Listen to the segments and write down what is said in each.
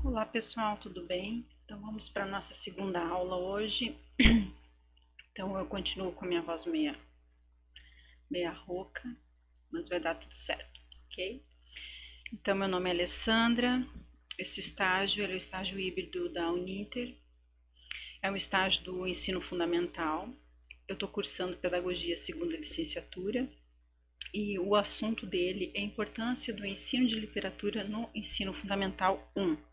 Olá pessoal, tudo bem? Então vamos para a nossa segunda aula hoje. Então eu continuo com a minha voz meia rouca, mas vai dar tudo certo, ok? Então meu nome é Alessandra, esse estágio é o estágio híbrido da Uninter, é um estágio do ensino fundamental. Eu estou cursando Pedagogia segunda licenciatura e o assunto dele é a importância do ensino de literatura no ensino fundamental 1.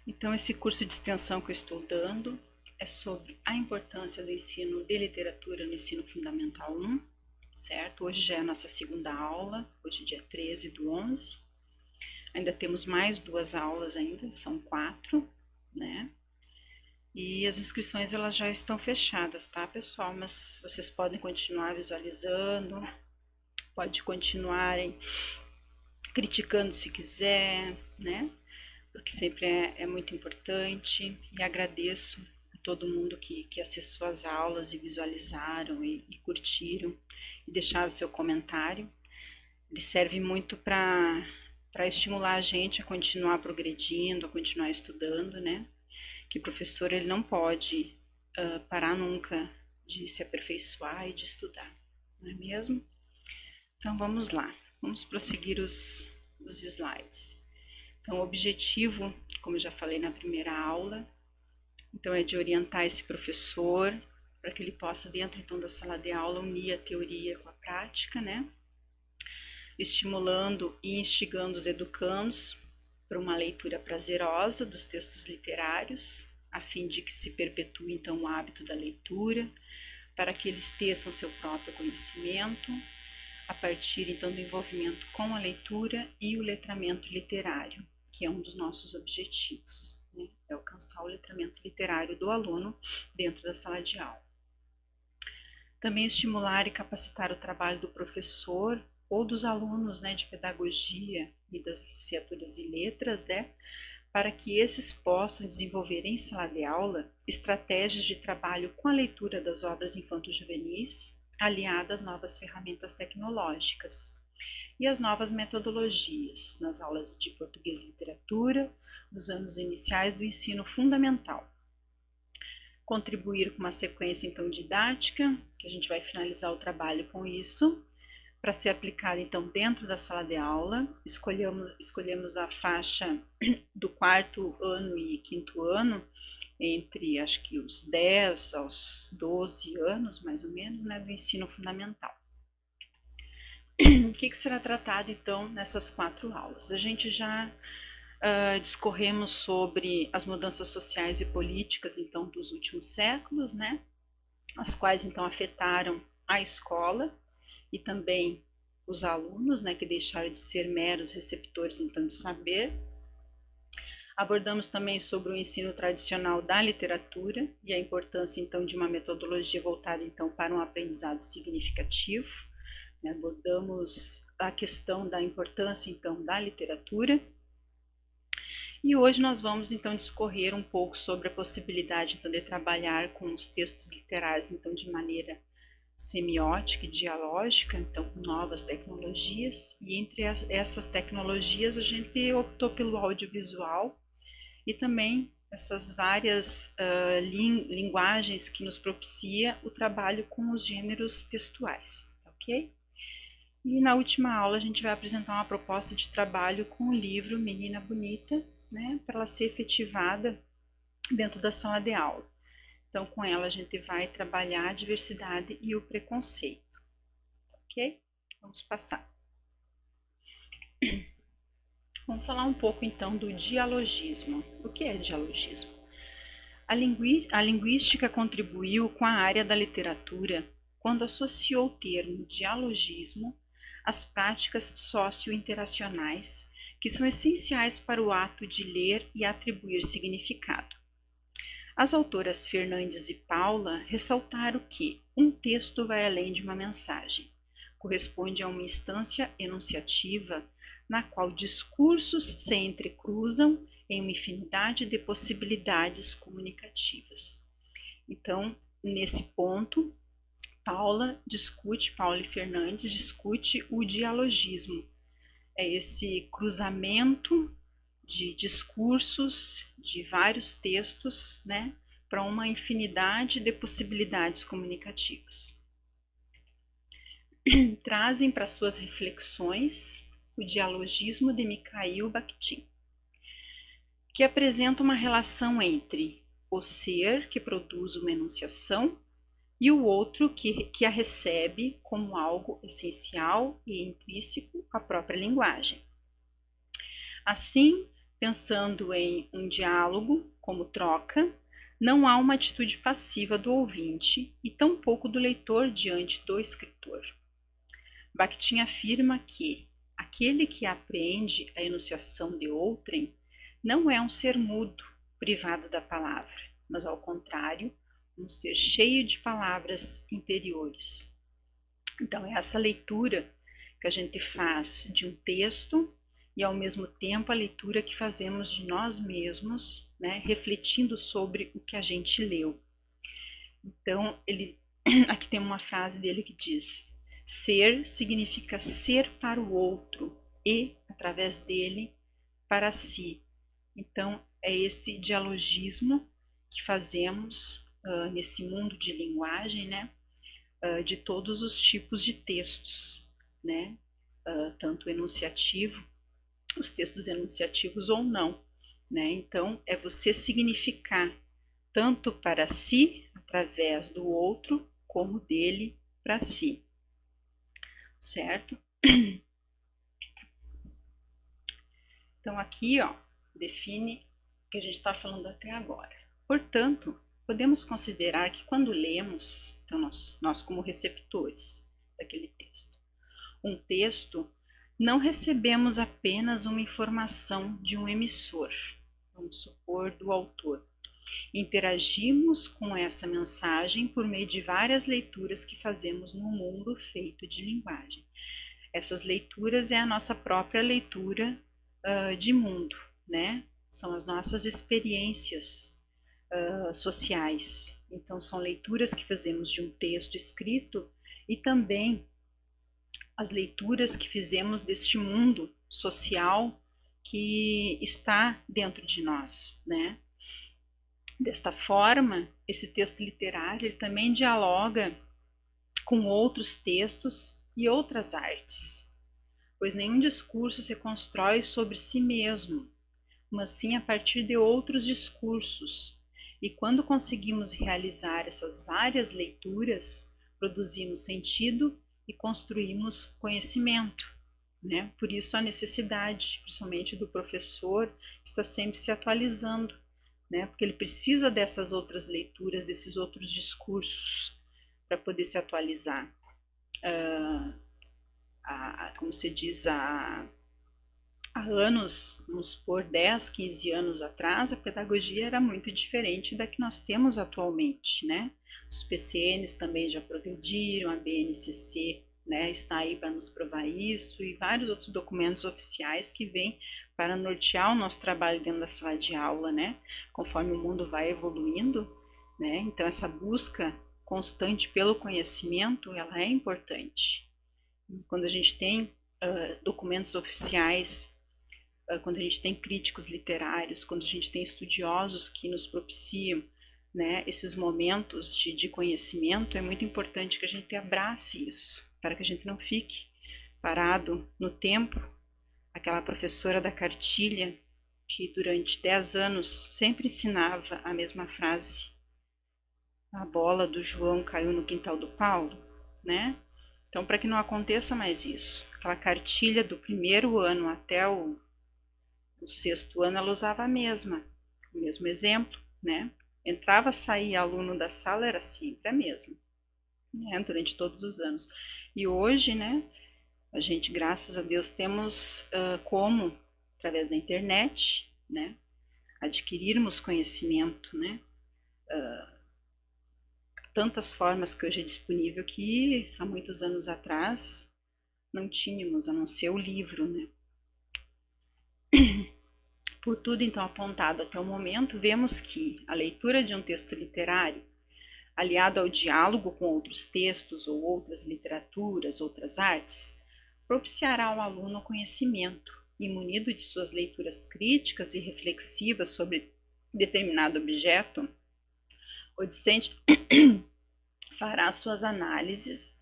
Então, esse curso de extensão que eu estou dando é sobre a importância do ensino de literatura no ensino fundamental 1, certo? Hoje já é a nossa segunda aula, hoje é dia 13/11. Ainda temos mais 2 aulas ainda, são 4, né? E as inscrições elas já estão fechadas, tá, pessoal? Mas vocês podem continuar visualizando, pode continuarem criticando se quiser, né? Porque sempre é muito importante, e agradeço a todo mundo que acessou as aulas e visualizaram e curtiram e deixaram seu comentário. Ele serve muito para estimular a gente a continuar progredindo, a continuar estudando, né? Que professor ele não pode parar nunca de se aperfeiçoar e de estudar, não é mesmo? Então vamos lá, vamos prosseguir os slides. Então, o objetivo, como eu já falei na primeira aula, então é de orientar esse professor para que ele possa, dentro então da sala de aula, unir a teoria com a prática, né? Estimulando e instigando os educandos para uma leitura prazerosa dos textos literários, a fim de que se perpetue então o hábito da leitura, para que eles teçam seu próprio conhecimento, a partir então do envolvimento com a leitura e o letramento literário, que é um dos nossos objetivos, né? É alcançar o letramento literário do aluno dentro da sala de aula. Também estimular e capacitar o trabalho do professor ou dos alunos, né, de pedagogia e das licenciaturas e letras, né, para que esses possam desenvolver em sala de aula estratégias de trabalho com a leitura das obras infanto-juvenis, aliadas às novas ferramentas tecnológicas e as novas metodologias nas aulas de português e literatura, nos anos iniciais do ensino fundamental. Contribuir com uma sequência então didática, que a gente vai finalizar o trabalho com isso, para ser aplicado então dentro da sala de aula. Escolhemos a faixa do 4º ano e 5º ano, entre acho que os 10 aos 12 anos, mais ou menos, né, do ensino fundamental. O que será tratado então nessas 4 aulas? A gente já discorremos sobre as mudanças sociais e políticas então dos últimos séculos, né, as quais então afetaram a escola e também os alunos, né, que deixaram de ser meros receptores então de saber. Abordamos também sobre o ensino tradicional da literatura e a importância então de uma metodologia voltada então para um aprendizado significativo. Abordamos a questão da importância então da literatura. E hoje nós vamos então discorrer um pouco sobre a possibilidade então de trabalhar com os textos literários então de maneira semiótica e dialógica, então com novas tecnologias, e entre essas tecnologias a gente optou pelo audiovisual e também essas várias linguagens que nos propicia o trabalho com os gêneros textuais, ok? E na última aula a gente vai apresentar uma proposta de trabalho com o livro Menina Bonita, né, para ela ser efetivada dentro da sala de aula. Então, com ela a gente vai trabalhar a diversidade e o preconceito, ok? Vamos passar. Vamos falar um pouco então do dialogismo. O que é dialogismo? A linguística contribuiu com a área da literatura quando associou o termo dialogismo às práticas socio-interacionais que são essenciais para o ato de ler e atribuir significado. As autoras Fernandes e Paula ressaltaram que um texto vai além de uma mensagem, corresponde a uma instância enunciativa na qual discursos se entrecruzam em uma infinidade de possibilidades comunicativas. Então, nesse ponto, Paula e Fernandes discute o dialogismo, é esse cruzamento de discursos, de vários textos, né, para uma infinidade de possibilidades comunicativas. Trazem para suas reflexões o dialogismo de Mikhail Bakhtin, que apresenta uma relação entre o ser que produz uma enunciação e o outro que a recebe como algo essencial e intrínseco à própria linguagem. Assim, pensando em um diálogo como troca, não há uma atitude passiva do ouvinte e tampouco do leitor diante do escritor. Bakhtin afirma que aquele que apreende a enunciação de outrem não é um ser mudo, privado da palavra, mas ao contrário, um ser cheio de palavras interiores. Então, é essa leitura que a gente faz de um texto e, ao mesmo tempo, a leitura que fazemos de nós mesmos, né, refletindo sobre o que a gente leu. Então, aqui tem uma frase dele que diz: ser significa ser para o outro e, através dele, para si. Então, é esse dialogismo que fazemos nesse mundo de linguagem, né? De todos os tipos de textos, né? Tanto enunciativo, os textos enunciativos ou não, né? Então, é você significar tanto para si, através do outro, como dele para si, certo? Então, aqui, ó, define o que a gente está falando até agora. Portanto, podemos considerar que quando lemos, então nós como receptores daquele texto, um texto, não recebemos apenas uma informação de um emissor, vamos supor, do autor. Interagimos com essa mensagem por meio de várias leituras que fazemos no mundo feito de linguagem. Essas leituras é a nossa própria leitura de mundo, né? São as nossas experiências sociais. Então, são leituras que fazemos de um texto escrito e também as leituras que fizemos deste mundo social que está dentro de nós, né? Desta forma, esse texto literário ele também dialoga com outros textos e outras artes, pois nenhum discurso se constrói sobre si mesmo, mas sim a partir de outros discursos. E quando conseguimos realizar essas várias leituras, produzimos sentido e construímos conhecimento, né? Por isso a necessidade, principalmente do professor, está sempre se atualizando, né? Porque ele precisa dessas outras leituras, desses outros discursos para poder se atualizar. Como se diz, há anos, vamos supor 10, 15 anos atrás, a pedagogia era muito diferente da que nós temos atualmente, né? Os PCNs também já progrediram, a BNCC, né, está aí para nos provar isso, e vários outros documentos oficiais que vêm para nortear o nosso trabalho dentro da sala de aula, né? Conforme o mundo vai evoluindo, né? Então essa busca constante pelo conhecimento, ela é importante. Quando a gente tem documentos oficiais, quando a gente tem críticos literários, quando a gente tem estudiosos que nos propiciam, né, esses momentos de conhecimento, é muito importante que a gente abrace isso, para que a gente não fique parado no tempo. Aquela professora da cartilha que durante 10 anos sempre ensinava a mesma frase: a bola do João caiu no quintal do Paulo, né? Então, para que não aconteça mais isso, aquela cartilha do primeiro ano até o sexto ano, ela usava o mesmo exemplo, né? Entrava, saía aluno da sala, era sempre a mesma, né? Durante todos os anos. E hoje, né, a gente, graças a Deus, temos como, através da internet, né, adquirirmos conhecimento, né? Tantas formas que hoje é disponível que há muitos anos atrás não tínhamos, a não ser o livro, né? Por tudo então apontado até o momento, vemos que a leitura de um texto literário, aliado ao diálogo com outros textos ou outras literaturas, outras artes, propiciará ao aluno o conhecimento e, munido de suas leituras críticas e reflexivas sobre determinado objeto, o discente fará suas análises,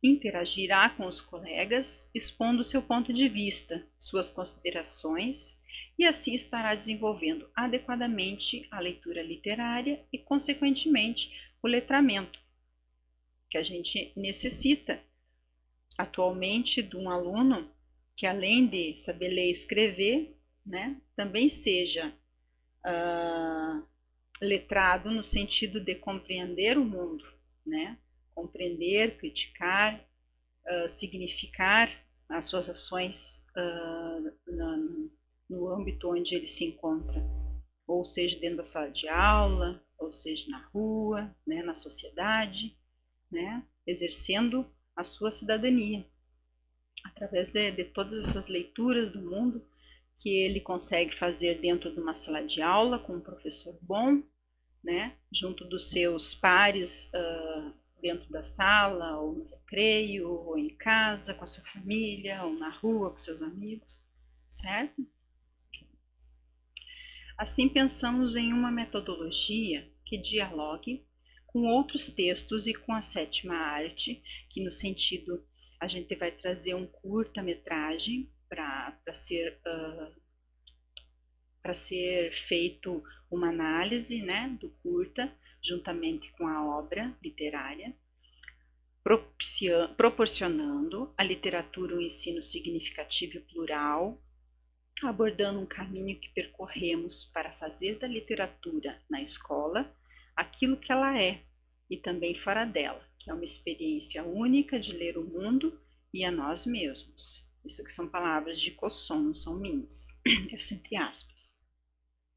interagirá com os colegas, expondo seu ponto de vista, suas considerações, e assim estará desenvolvendo adequadamente a leitura literária e, consequentemente, o letramento, que a gente necessita atualmente de um aluno que, além de saber ler e escrever, né, também seja letrado no sentido de compreender o mundo, né, compreender, criticar, significar as suas ações no âmbito onde ele se encontra, ou seja, dentro da sala de aula, ou seja, na rua, né, na sociedade, né, exercendo a sua cidadania, através de todas essas leituras do mundo que ele consegue fazer dentro de uma sala de aula com um professor bom, né, junto dos seus pares dentro da sala, ou no recreio, ou em casa com a sua família, ou na rua com seus amigos, certo? Assim, pensamos em uma metodologia que dialogue com outros textos e com a sétima arte, que no sentido a gente vai trazer um curta-metragem para ser feito uma análise, né, do curta, juntamente com a obra literária, proporcionando à literatura um ensino significativo e plural, abordando um caminho que percorremos para fazer da literatura na escola aquilo que ela é e também fora dela, que é uma experiência única de ler o mundo e a nós mesmos. Isso que são palavras de Cosson, não são minhas, é entre aspas.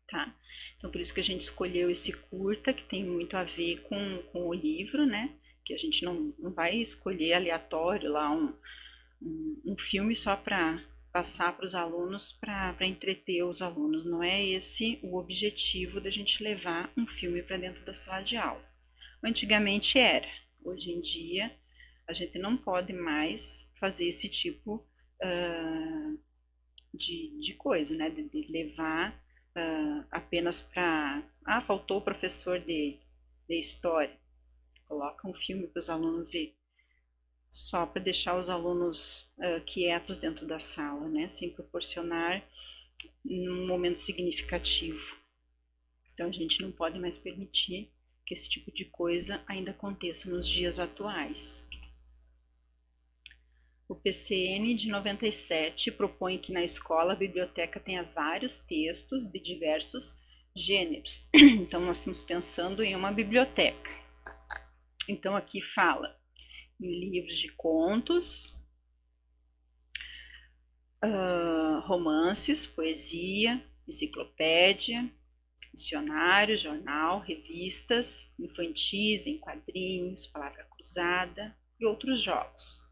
Tá? Então, por isso que a gente escolheu esse curta, que tem muito a ver com o livro, né? Que a gente não vai escolher aleatório lá um filme só para passar para os alunos, para entreter os alunos. Não é esse o objetivo da gente levar um filme para dentro da sala de aula. Antigamente era, hoje em dia a gente não pode mais fazer esse tipo de coisa, né? De levar apenas para. Ah, faltou o professor de história. Coloca um filme para os alunos ver. Só para deixar os alunos quietos dentro da sala, né? Sem proporcionar um momento significativo. Então a gente não pode mais permitir que esse tipo de coisa ainda aconteça nos dias atuais. O PCN de 97 propõe que na escola a biblioteca tenha vários textos de diversos gêneros. Então nós estamos pensando em uma biblioteca. Então aqui fala em livros de contos, romances, poesia, enciclopédia, dicionário, jornal, revistas infantis, em quadrinhos, palavra cruzada e outros jogos.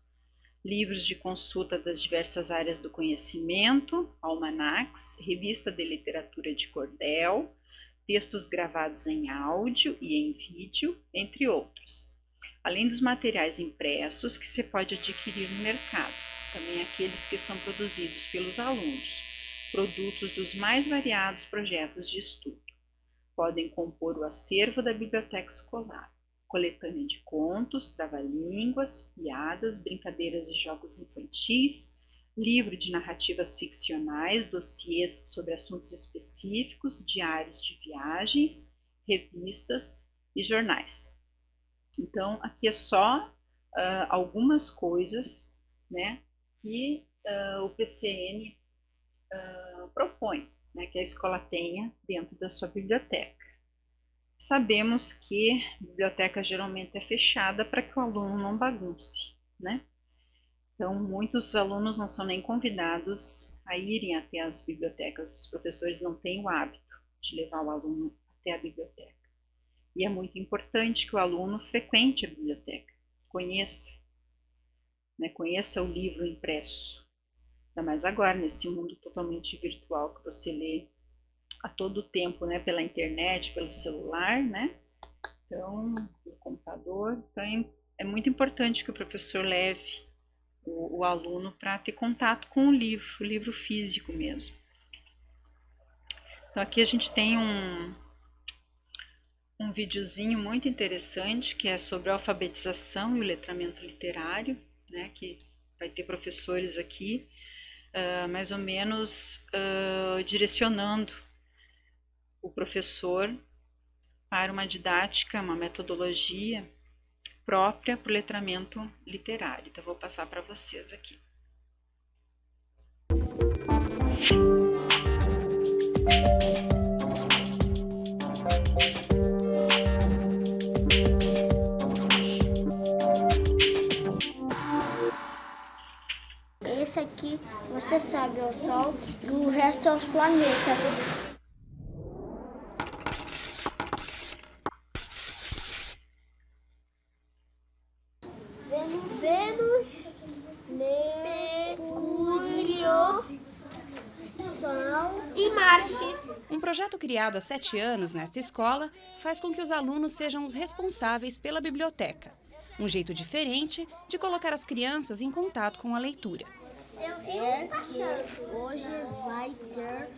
Livros de consulta das diversas áreas do conhecimento, almanacs, revista de literatura de cordel, textos gravados em áudio e em vídeo, entre outros. Além dos materiais impressos que se pode adquirir no mercado, também aqueles que são produzidos pelos alunos, produtos dos mais variados projetos de estudo. Podem compor o acervo da biblioteca escolar, coletânea de contos, trava-línguas, piadas, brincadeiras e jogos infantis, livro de narrativas ficcionais, dossiês sobre assuntos específicos, diários de viagens, revistas e jornais. Então, aqui é só algumas coisas, né, que o PCN propõe, né, que a escola tenha dentro da sua biblioteca. Sabemos que a biblioteca geralmente é fechada para que o aluno não bagunce, né? Então, muitos alunos não são nem convidados a irem até as bibliotecas. Os professores não têm o hábito de levar o aluno até a biblioteca. E é muito importante que o aluno frequente a biblioteca, conheça, né? Conheça o livro impresso. Ainda mais agora, nesse mundo totalmente virtual que você lê a todo tempo, né? Pela internet, pelo celular, né? Então, no computador. Então, é muito importante que o professor leve o aluno para ter contato com o livro físico mesmo. Então aqui a gente tem um videozinho muito interessante que é sobre a alfabetização e o letramento literário, né, que vai ter professores aqui mais ou menos direcionando o professor para uma didática, uma metodologia própria para o letramento literário. Então, eu vou passar para vocês aqui. Esse aqui, você sabe, é o Sol e o resto é os planetas. Vênus, Mercúrio, Sol e Marte. Um projeto criado há 7 anos nesta escola faz com que os alunos sejam os responsáveis pela biblioteca. Um jeito diferente de colocar as crianças em contato com a leitura. É que hoje vai ter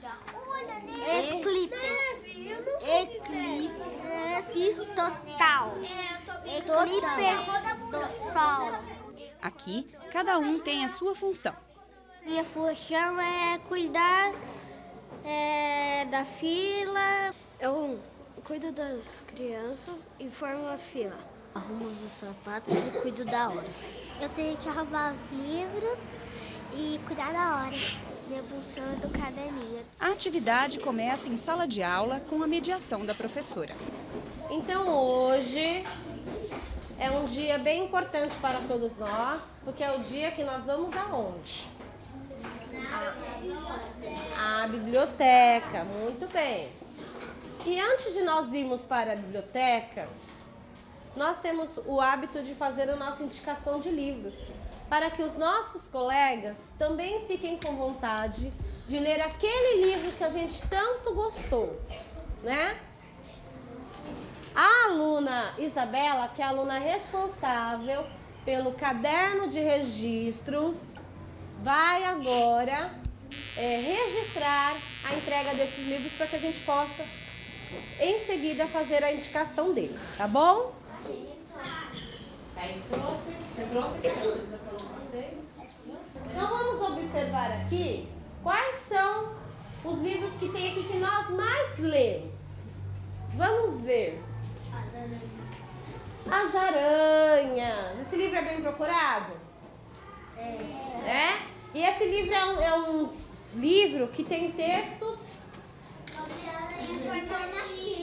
eclipse total. Eclipse do Sol. Aqui, cada um tem a sua função. Minha função é cuidar da fila. Eu cuido das crianças e formo a fila. Arrumo os sapatos e cuido da hora. Eu tenho que arrumar os livros e cuidar da hora. Minha função é do caderninho. A atividade começa em sala de aula com a mediação da professora. Então hoje é um dia bem importante para todos nós, porque é o dia que nós vamos aonde? A biblioteca, muito bem. E antes de nós irmos para a biblioteca, nós temos o hábito de fazer a nossa indicação de livros, para que os nossos colegas também fiquem com vontade de ler aquele livro que a gente tanto gostou, né? A aluna Isabela, que é a aluna responsável pelo caderno de registros, vai agora registrar a entrega desses livros para que a gente possa, em seguida, fazer a indicação dele, tá bom? Aí você trouxe a autorização de vocês? Então vamos observar aqui quais são os livros que tem aqui que nós mais lemos. Vamos ver. As Aranhas. Esse livro é bem procurado? É? E esse livro é um livro que tem textos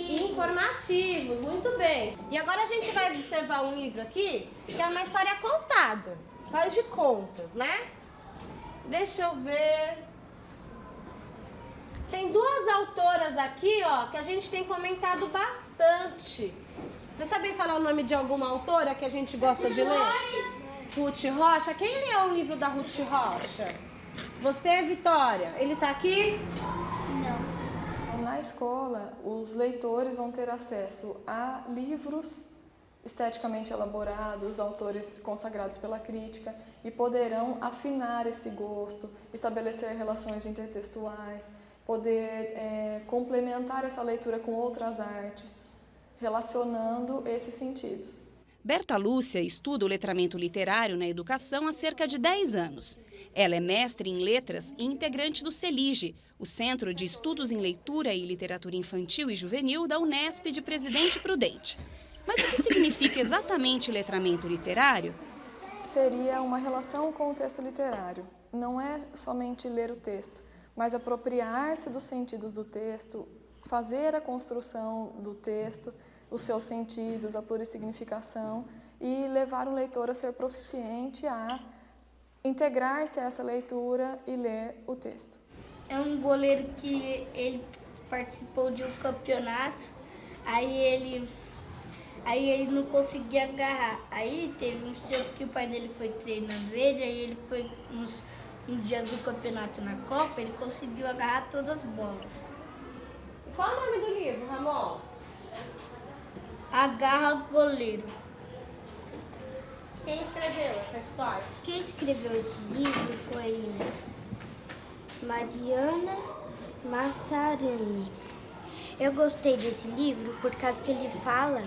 informativos, muito bem. E agora a gente vai observar um livro aqui que é uma história contada, faz de contas, né? Deixa eu ver. Tem 2 autoras aqui, ó, que a gente tem comentado bastante. Vocês sabem falar o nome de alguma autora que a gente gosta de ler? Ruth Rocha. Quem leu o livro da Ruth Rocha? Você, Vitória? Ele tá aqui? Na escola, os leitores vão ter acesso a livros esteticamente elaborados, autores consagrados pela crítica, e poderão afinar esse gosto, estabelecer relações intertextuais, poder complementar essa leitura com outras artes, relacionando esses sentidos. Berta Lúcia estuda o letramento literário na educação há cerca de 10 anos. Ela é mestre em letras e integrante do CELIGE, o Centro de Estudos em Leitura e Literatura Infantil e Juvenil da Unesp de Presidente Prudente. Mas o que significa exatamente letramento literário? Seria uma relação com o texto literário. Não é somente ler o texto, mas apropriar-se dos sentidos do texto, fazer a construção do texto, os seus sentidos, a plurissignificação, e levar um leitor a ser proficiente a integrar-se a essa leitura e ler o texto. É um goleiro que ele participou de um campeonato, aí ele não conseguia agarrar. Aí teve uns dias que o pai dele foi treinando ele, aí ele foi uns dias do campeonato na Copa, ele conseguiu agarrar todas as bolas. Qual o nome do livro, Ramon? Agarra goleiro. Quem escreveu essa história? Quem escreveu esse livro foi Mariana Massarani. Eu gostei desse livro por causa que ele fala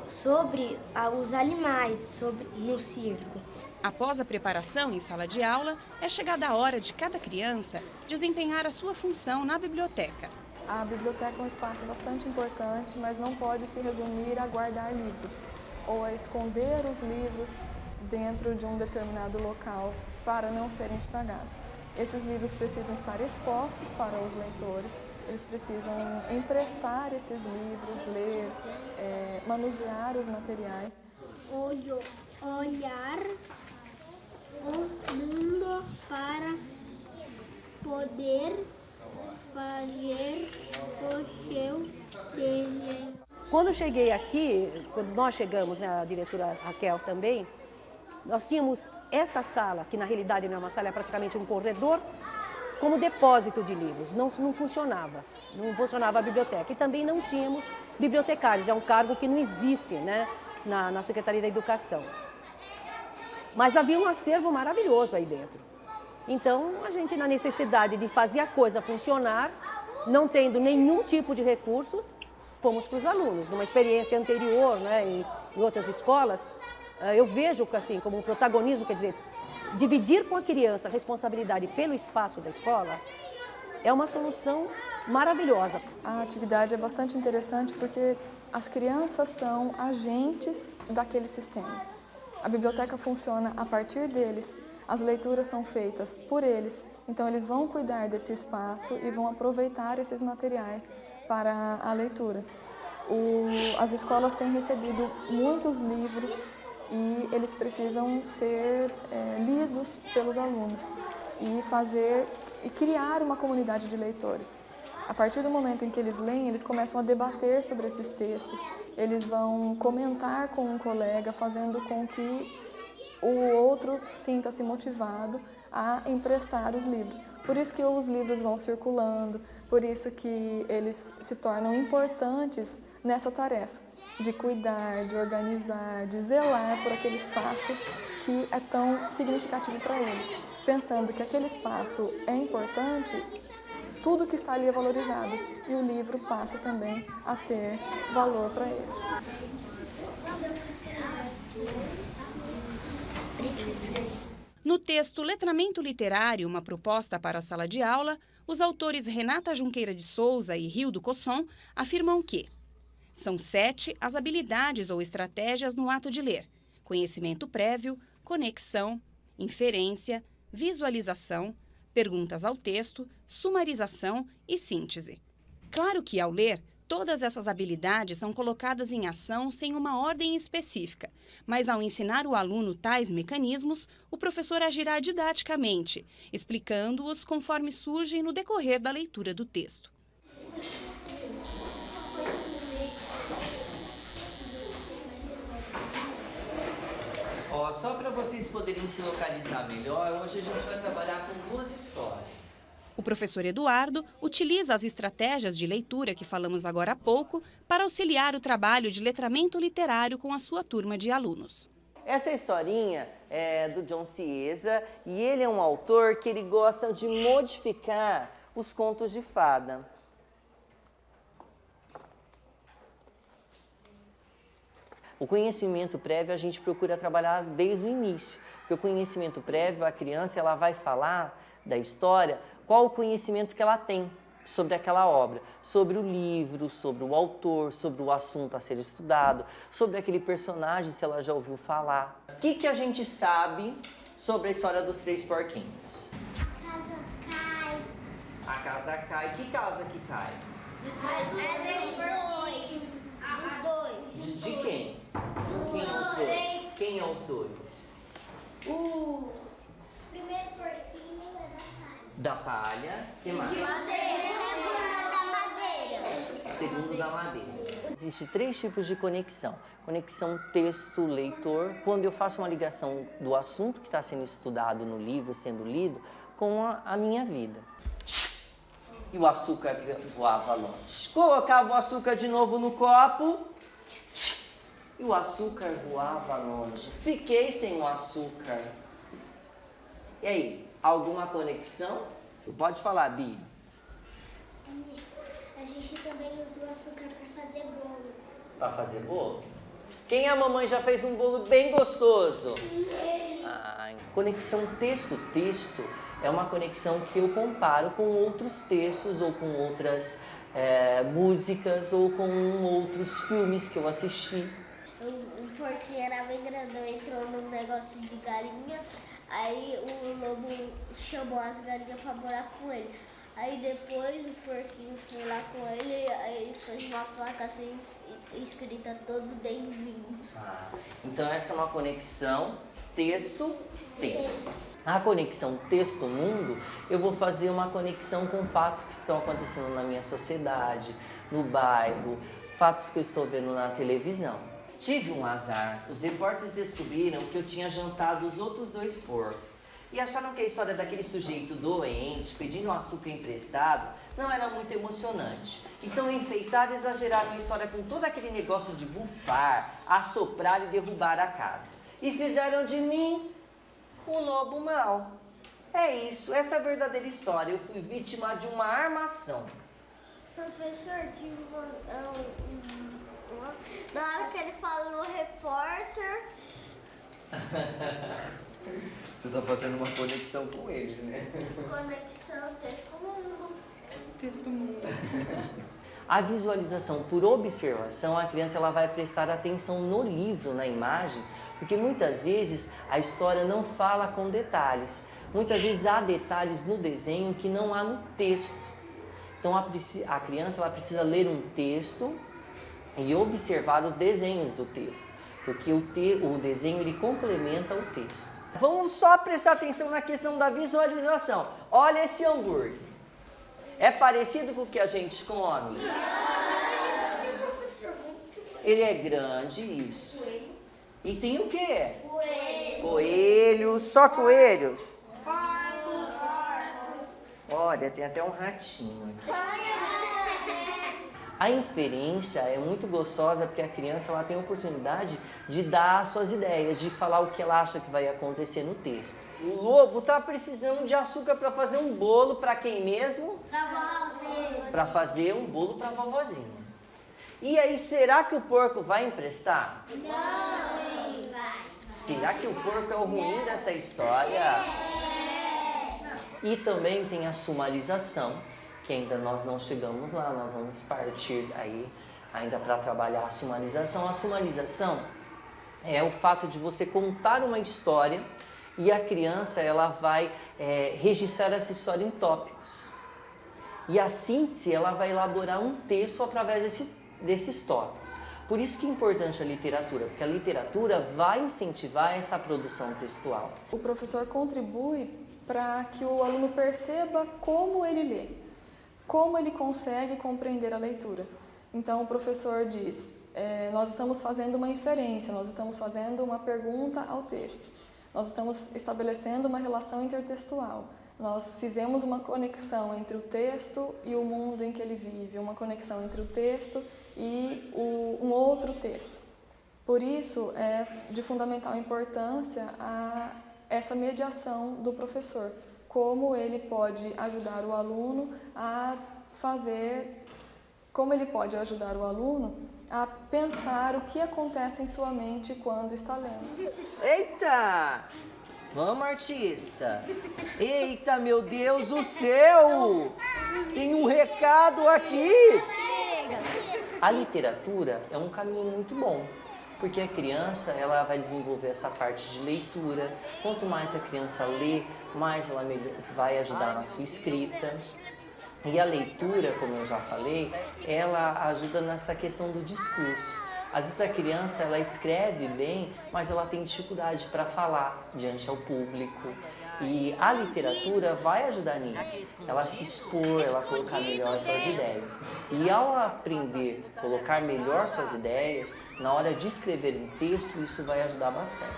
sobre os animais no circo. Após a preparação em sala de aula, é chegada a hora de cada criança desempenhar a sua função na biblioteca. A biblioteca é um espaço bastante importante, mas não pode se resumir a guardar livros ou a esconder os livros dentro de um determinado local para não serem estragados. Esses livros precisam estar expostos para os leitores, eles precisam emprestar esses livros, ler, manusear os materiais. Olhar o mundo para poder fazer o seu desenho. Quando eu cheguei aqui, quando nós chegamos, né, a diretora Raquel também, nós tínhamos esta sala, que na realidade não é uma sala, é praticamente um corredor, como depósito de livros. Não funcionava a biblioteca. E também não tínhamos bibliotecários, é um cargo que não existe, né, na Secretaria da Educação. Mas havia um acervo maravilhoso aí dentro. Então, a gente, na necessidade de fazer a coisa funcionar, não tendo nenhum tipo de recurso, fomos para os alunos. Numa experiência anterior, né, em outras escolas, eu vejo assim, como um protagonismo, quer dizer, dividir com a criança a responsabilidade pelo espaço da escola é uma solução maravilhosa. A atividade é bastante interessante porque as crianças são agentes daquele sistema. A biblioteca funciona a partir deles, as leituras são feitas por eles, então eles vão cuidar desse espaço e vão aproveitar esses materiais para a leitura. As escolas têm recebido muitos livros e eles precisam ser lidos pelos alunos e criar uma comunidade de leitores. A partir do momento em que eles leem, eles começam a debater sobre esses textos, eles vão comentar com um colega, fazendo com que o outro sinta-se motivado a emprestar os livros. Por isso que os livros vão circulando, por isso que eles se tornam importantes nessa tarefa de cuidar, de organizar, de zelar por aquele espaço que é tão significativo para eles. Pensando que aquele espaço é importante, tudo que está ali é valorizado e o livro passa também a ter valor para eles. No texto Letramento Literário, uma proposta para a sala de aula, os autores Renata Junqueira de Souza e Rildo Cosson afirmam que são 7 as habilidades ou estratégias no ato de ler: conhecimento prévio, conexão, inferência, visualização, perguntas ao texto, sumarização e síntese. Claro que, ao ler, todas essas habilidades são colocadas em ação sem uma ordem específica, mas ao ensinar o aluno tais mecanismos, o professor agirá didaticamente, explicando-os conforme surgem no decorrer da leitura do texto. Só para vocês poderem se localizar melhor, hoje a gente vai trabalhar com 2 histórias. O professor Eduardo utiliza as estratégias de leitura que falamos agora há pouco para auxiliar o trabalho de letramento literário com a sua turma de alunos. Essa historinha é do John Cieza e ele é um autor que ele gosta de modificar os contos de fada. O conhecimento prévio a gente procura trabalhar desde o início, porque o conhecimento prévio, a criança ela vai falar da história, qual o conhecimento que ela tem sobre aquela obra, sobre o livro, sobre o autor, sobre o assunto a ser estudado, sobre aquele personagem, se ela já ouviu falar. O que a gente sabe sobre a história dos 3 porquinhos? A casa cai. A casa cai. Que casa que cai? Dos dois. De quem? Quem é os dois? Quem é os dois? O primeiro porquinho é Da palha. Que mais? segundo da madeira. Segundo da madeira. Existem 3 tipos de conexão. Conexão texto-leitor, quando eu faço uma ligação do assunto que está sendo estudado no livro, sendo lido, com a minha vida. E o açúcar voava longe. Colocava o açúcar de novo no copo e o açúcar voava longe. Fiquei sem o açúcar. E aí, alguma conexão? Pode falar, Bi. A gente também usa o açúcar para fazer bolo. Para fazer bolo? Quem a mamãe já fez um bolo bem gostoso? Conexão texto-texto é uma conexão que eu comparo com outros textos ou com outras músicas ou com outros filmes que eu assisti. Um porquinho era bem grandão, entrou num negócio de galinha, aí o lobo chamou as galinhas para morar com ele. Aí depois o porquinho foi lá com ele, aí fez uma placa assim, escrita todos bem-vindos. Então essa é uma conexão texto-texto. A conexão texto-mundo, eu vou fazer uma conexão com fatos que estão acontecendo na minha sociedade, no bairro, fatos que eu estou vendo na televisão. Tive um azar. Os repórteres descobriram que eu tinha jantado os outros 2 porcos e acharam que a história daquele sujeito doente pedindo açúcar emprestado não era muito emocionante. Então enfeitaram e exageraram a história com todo aquele negócio de bufar, assoprar e derrubar a casa. E fizeram de mim um lobo mau. É isso, essa é a verdadeira história. Eu fui vítima de uma armação. Professor, na hora que ele falou repórter... Você está fazendo uma conexão com eles, né? Conexão texto-mundo. Texto-mundo. A visualização por observação, a criança ela vai prestar atenção no livro, na imagem, porque muitas vezes a história não fala com detalhes. Muitas vezes há detalhes no desenho que não há no texto. Então a criança ela precisa ler um texto e observar os desenhos do texto, porque o desenho ele complementa o texto. Vamos só prestar atenção na questão da visualização. Olha esse hambúrguer. É parecido com o que a gente come? Ele é grande, isso. E tem o quê? Coelhos. Só coelhos? Olha, tem até um ratinho aqui. A inferência é muito gostosa porque a criança ela tem a oportunidade de dar as suas ideias, de falar o que ela acha que vai acontecer no texto. O lobo está precisando de açúcar para fazer um bolo para quem mesmo? Para fazer um bolo para a vovozinha. E aí, será que o porco vai emprestar? Não, vai. Será que o porco é o ruim dessa história? E também tem a sumarização, que ainda nós não chegamos lá, nós vamos partir aí ainda para trabalhar a sumarização. A sumarização é o fato de você contar uma história e a criança ela vai registrar essa história em tópicos. E a síntese ela vai elaborar um texto através desses tópicos. Por isso que é importante a literatura, porque a literatura vai incentivar essa produção textual. O professor contribui para que o aluno perceba como ele lê, como ele consegue compreender a leitura. Então o professor diz, nós estamos fazendo uma inferência, nós estamos fazendo uma pergunta ao texto, nós estamos estabelecendo uma relação intertextual, nós fizemos uma conexão entre o texto e o mundo em que ele vive, uma conexão entre o texto e um outro texto. Por isso é de fundamental importância essa mediação do professor, como ele pode ajudar o aluno a pensar o que acontece em sua mente quando está lendo. Eita! Vamos, artista! Eita, meu Deus do céu! Tem um recado aqui! A literatura é um caminho muito bom, porque a criança ela vai desenvolver essa parte de leitura. Quanto mais a criança lê, mais ela vai ajudar na sua escrita. E a leitura, como eu já falei, ela ajuda nessa questão do discurso. Às vezes a criança ela escreve bem, mas ela tem dificuldade para falar diante ao público. E a literatura vai ajudar nisso, ela se expor, ela colocar melhor suas ideias. E ao aprender a colocar melhor suas ideias, na hora de escrever um texto, isso vai ajudar bastante.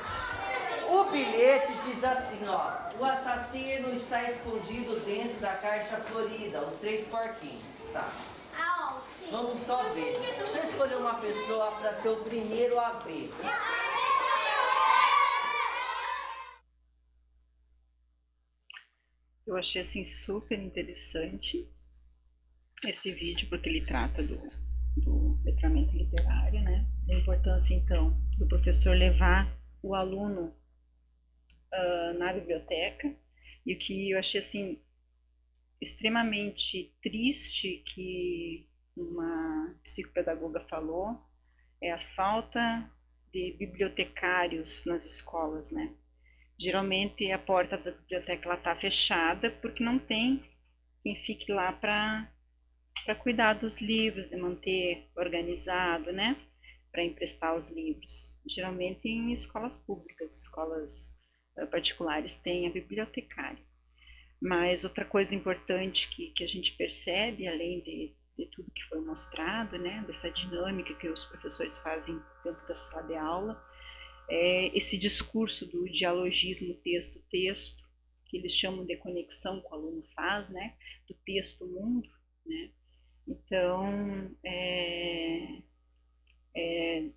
O bilhete diz assim, ó, o assassino está escondido dentro da caixa florida, os 3 porquinhos, tá? Vamos só ver. Deixa eu escolher uma pessoa para ser o primeiro a ver. Eu achei assim super interessante esse vídeo, porque ele trata do letramento literário, né? Da importância, então, do professor levar o aluno na biblioteca. E o que eu achei, assim, extremamente triste que uma psicopedagoga falou é a falta de bibliotecários nas escolas, né? Geralmente a porta da biblioteca está fechada porque não tem quem fique lá para cuidar dos livros, de manter organizado, né? Para emprestar os livros. Geralmente em escolas públicas, escolas particulares tem a bibliotecária. Mas outra coisa importante que a gente percebe, além de tudo que foi mostrado, né? Dessa dinâmica que os professores fazem dentro da sala de aula, é esse discurso do dialogismo texto-texto, que eles chamam de conexão que o aluno faz, né? Do texto-mundo, né? Então,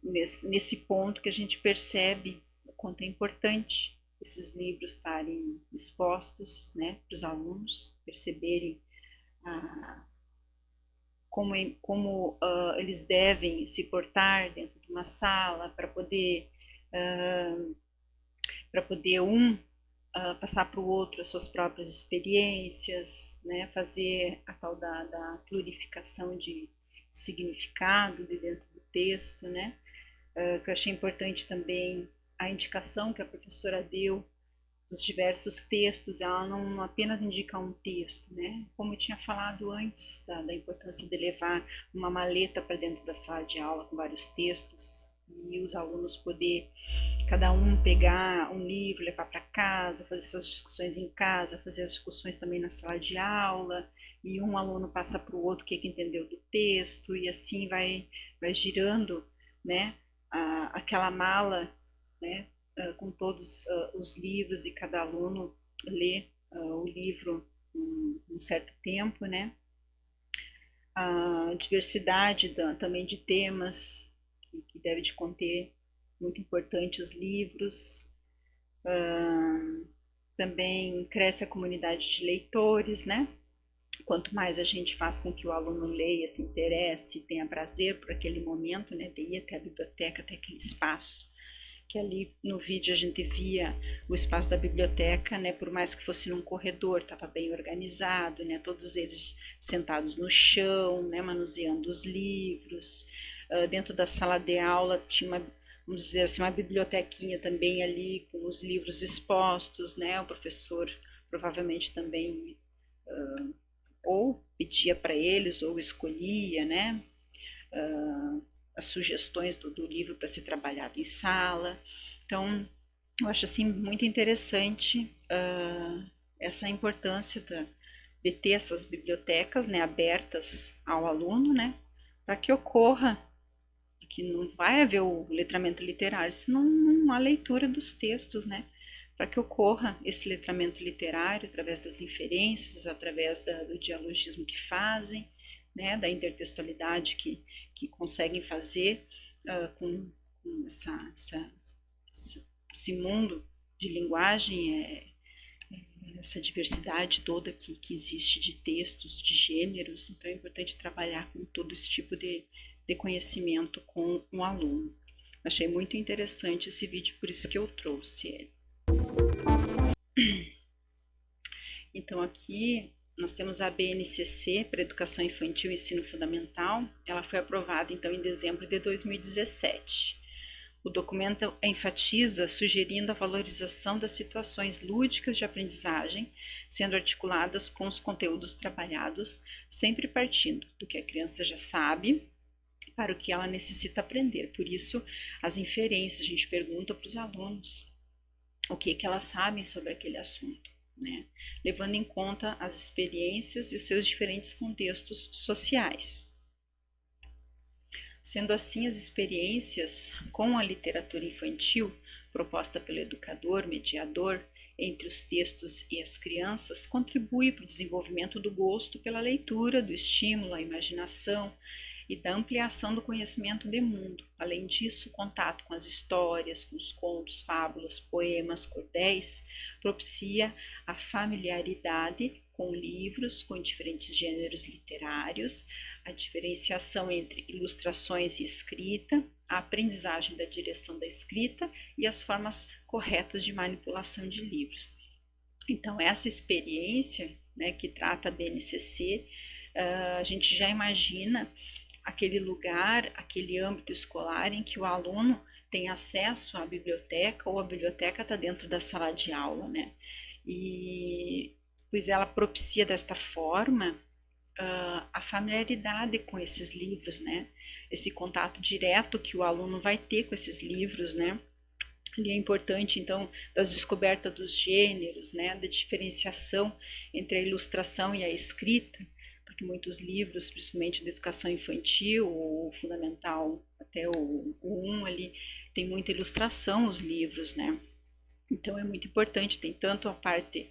nesse ponto que a gente percebe o quanto é importante esses livros estarem expostos, né, para os alunos perceberem como eles devem se portar dentro de uma sala para poder passar para o outro as suas próprias experiências, né, fazer a tal da plurificação de significado de dentro do texto, né, que eu achei importante também a indicação que a professora deu dos diversos textos. Ela não apenas indica um texto, né, como eu tinha falado antes, da importância de levar uma maleta para dentro da sala de aula com vários textos, e os alunos poder, cada um pegar um livro, levar para casa, fazer suas discussões em casa, fazer as discussões também na sala de aula, e um aluno passa para o outro o que entendeu do texto, e assim vai girando, né, aquela mala, né, com todos os livros, e cada aluno lê o livro um certo tempo, né. A diversidade também de temas que deve de conter, muito importante os livros. Também cresce a comunidade de leitores, né? Quanto mais a gente faz com que o aluno leia, se interesse, tenha prazer por aquele momento, né, de ir até a biblioteca, até aquele espaço, que ali no vídeo a gente via o espaço da biblioteca, né, por mais que fosse num corredor, estava bem organizado, né, todos eles sentados no chão, né, manuseando os livros. Dentro da sala de aula tinha vamos dizer assim, uma bibliotequinha também ali com os livros expostos, né, o professor provavelmente também ou pedia para eles ou escolhia, né, as sugestões do livro para ser trabalhado em sala. Então, eu acho assim muito interessante essa importância de ter essas bibliotecas, né, abertas ao aluno, né, para que ocorra, que não vai haver o letramento literário se não há leitura dos textos, né, para que ocorra esse letramento literário através das inferências, através do dialogismo que fazem, né, da intertextualidade que conseguem fazer com esse mundo de linguagem, essa diversidade toda que existe de textos, de gêneros. Então é importante trabalhar com todo esse tipo de conhecimento com um aluno. Achei muito interessante esse vídeo, por isso que eu trouxe ele. Então aqui nós temos a BNCC para Educação Infantil e Ensino Fundamental. Ela foi aprovada então em dezembro de 2017. O documento enfatiza sugerindo a valorização das situações lúdicas de aprendizagem, sendo articuladas com os conteúdos trabalhados, sempre partindo do que a criança já sabe para o que ela necessita aprender. Por isso, as inferências, a gente pergunta para os alunos o que elas sabem sobre aquele assunto, né? Levando em conta as experiências e os seus diferentes contextos sociais. Sendo assim, as experiências com a literatura infantil, proposta pelo educador, mediador, entre os textos e as crianças contribui para o desenvolvimento do gosto pela leitura, do estímulo à imaginação e da ampliação do conhecimento de mundo. Além disso, o contato com as histórias, com os contos, fábulas, poemas, cordéis, propicia a familiaridade com livros, com diferentes gêneros literários, a diferenciação entre ilustrações e escrita, a aprendizagem da direção da escrita e as formas corretas de manipulação de livros. Então, essa experiência, né, que trata a BNCC, a gente já imagina aquele lugar, aquele âmbito escolar em que o aluno tem acesso à biblioteca, ou a biblioteca está dentro da sala de aula, né? E pois ela propicia desta forma a familiaridade com esses livros, né? Esse contato direto que o aluno vai ter com esses livros, né? Ali é importante, então, das descobertas dos gêneros, né? Da diferenciação entre a ilustração e a escrita, porque muitos livros, principalmente de educação infantil ou fundamental, até o 1 ali, tem muita ilustração os livros, né? Então é muito importante, tem tanto a parte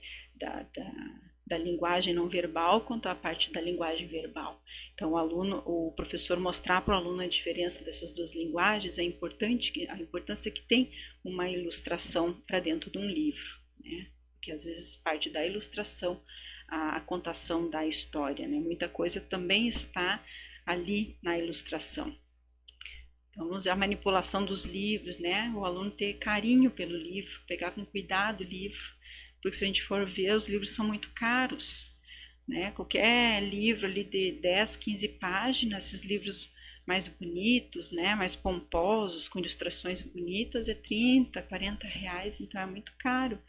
da linguagem não verbal quanto a parte da linguagem verbal. Então o professor mostrar para o aluno a diferença dessas duas linguagens é importante, a importância que tem uma ilustração para dentro de um livro, né? Porque às vezes parte da ilustração a contação da história, né? Muita coisa também está ali na ilustração. Então, a manipulação dos livros, né? O aluno ter carinho pelo livro, pegar com cuidado o livro, porque se a gente for ver, os livros são muito caros, né? Qualquer livro ali de 10, 15 páginas, esses livros mais bonitos, né? Mais pomposos, com ilustrações bonitas, é 30, 40 reais, então é muito caro.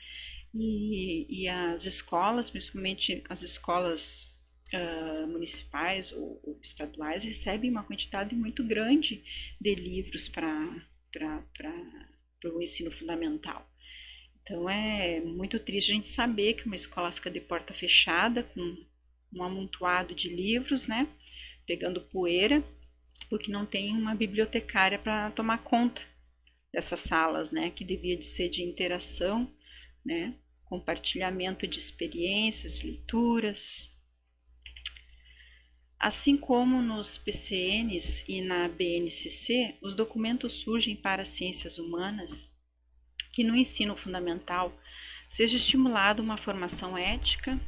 E as escolas, principalmente as escolas municipais ou estaduais, recebem uma quantidade muito grande de livros para o ensino fundamental. Então é muito triste a gente saber que uma escola fica de porta fechada, com um amontoado de livros, né, pegando poeira, porque não tem uma bibliotecária para tomar conta dessas salas, né, que devia de ser de interação, né, compartilhamento de experiências, leituras. Assim como nos PCNs e na BNCC, os documentos surgem para as ciências humanas que no ensino fundamental seja estimulada uma formação ética,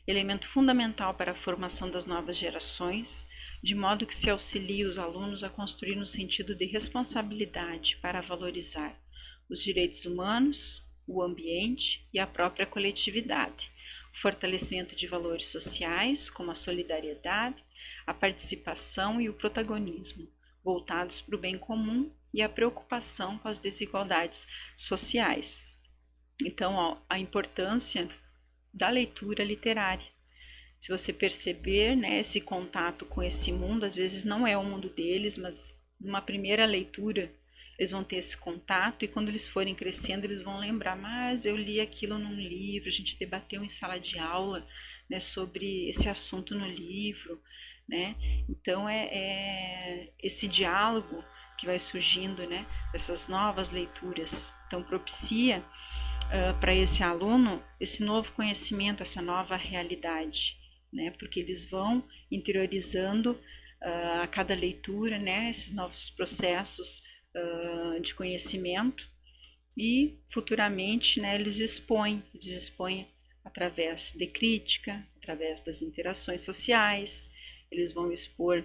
elemento fundamental para a formação das novas gerações, de modo que se auxilie os alunos a construir um sentido de responsabilidade para valorizar os direitos humanos, o ambiente e a própria coletividade, o fortalecimento de valores sociais, como a solidariedade, a participação e o protagonismo, voltados para o bem comum e a preocupação com as desigualdades sociais. Então, a importância da leitura literária. Se você perceber, né, esse contato com esse mundo, às vezes não é o mundo deles, mas numa primeira leitura eles vão ter esse contato e quando eles forem crescendo eles vão lembrar, mas eu li aquilo num livro, a gente debateu em sala de aula, né, sobre esse assunto no livro, né? Então é esse diálogo que vai surgindo, né, dessas novas leituras. Então propicia para esse aluno esse novo conhecimento, essa nova realidade, né? Porque eles vão interiorizando a cada leitura, né, esses novos processos de conhecimento e futuramente, né, eles expõem através de crítica, através das interações sociais, eles vão expor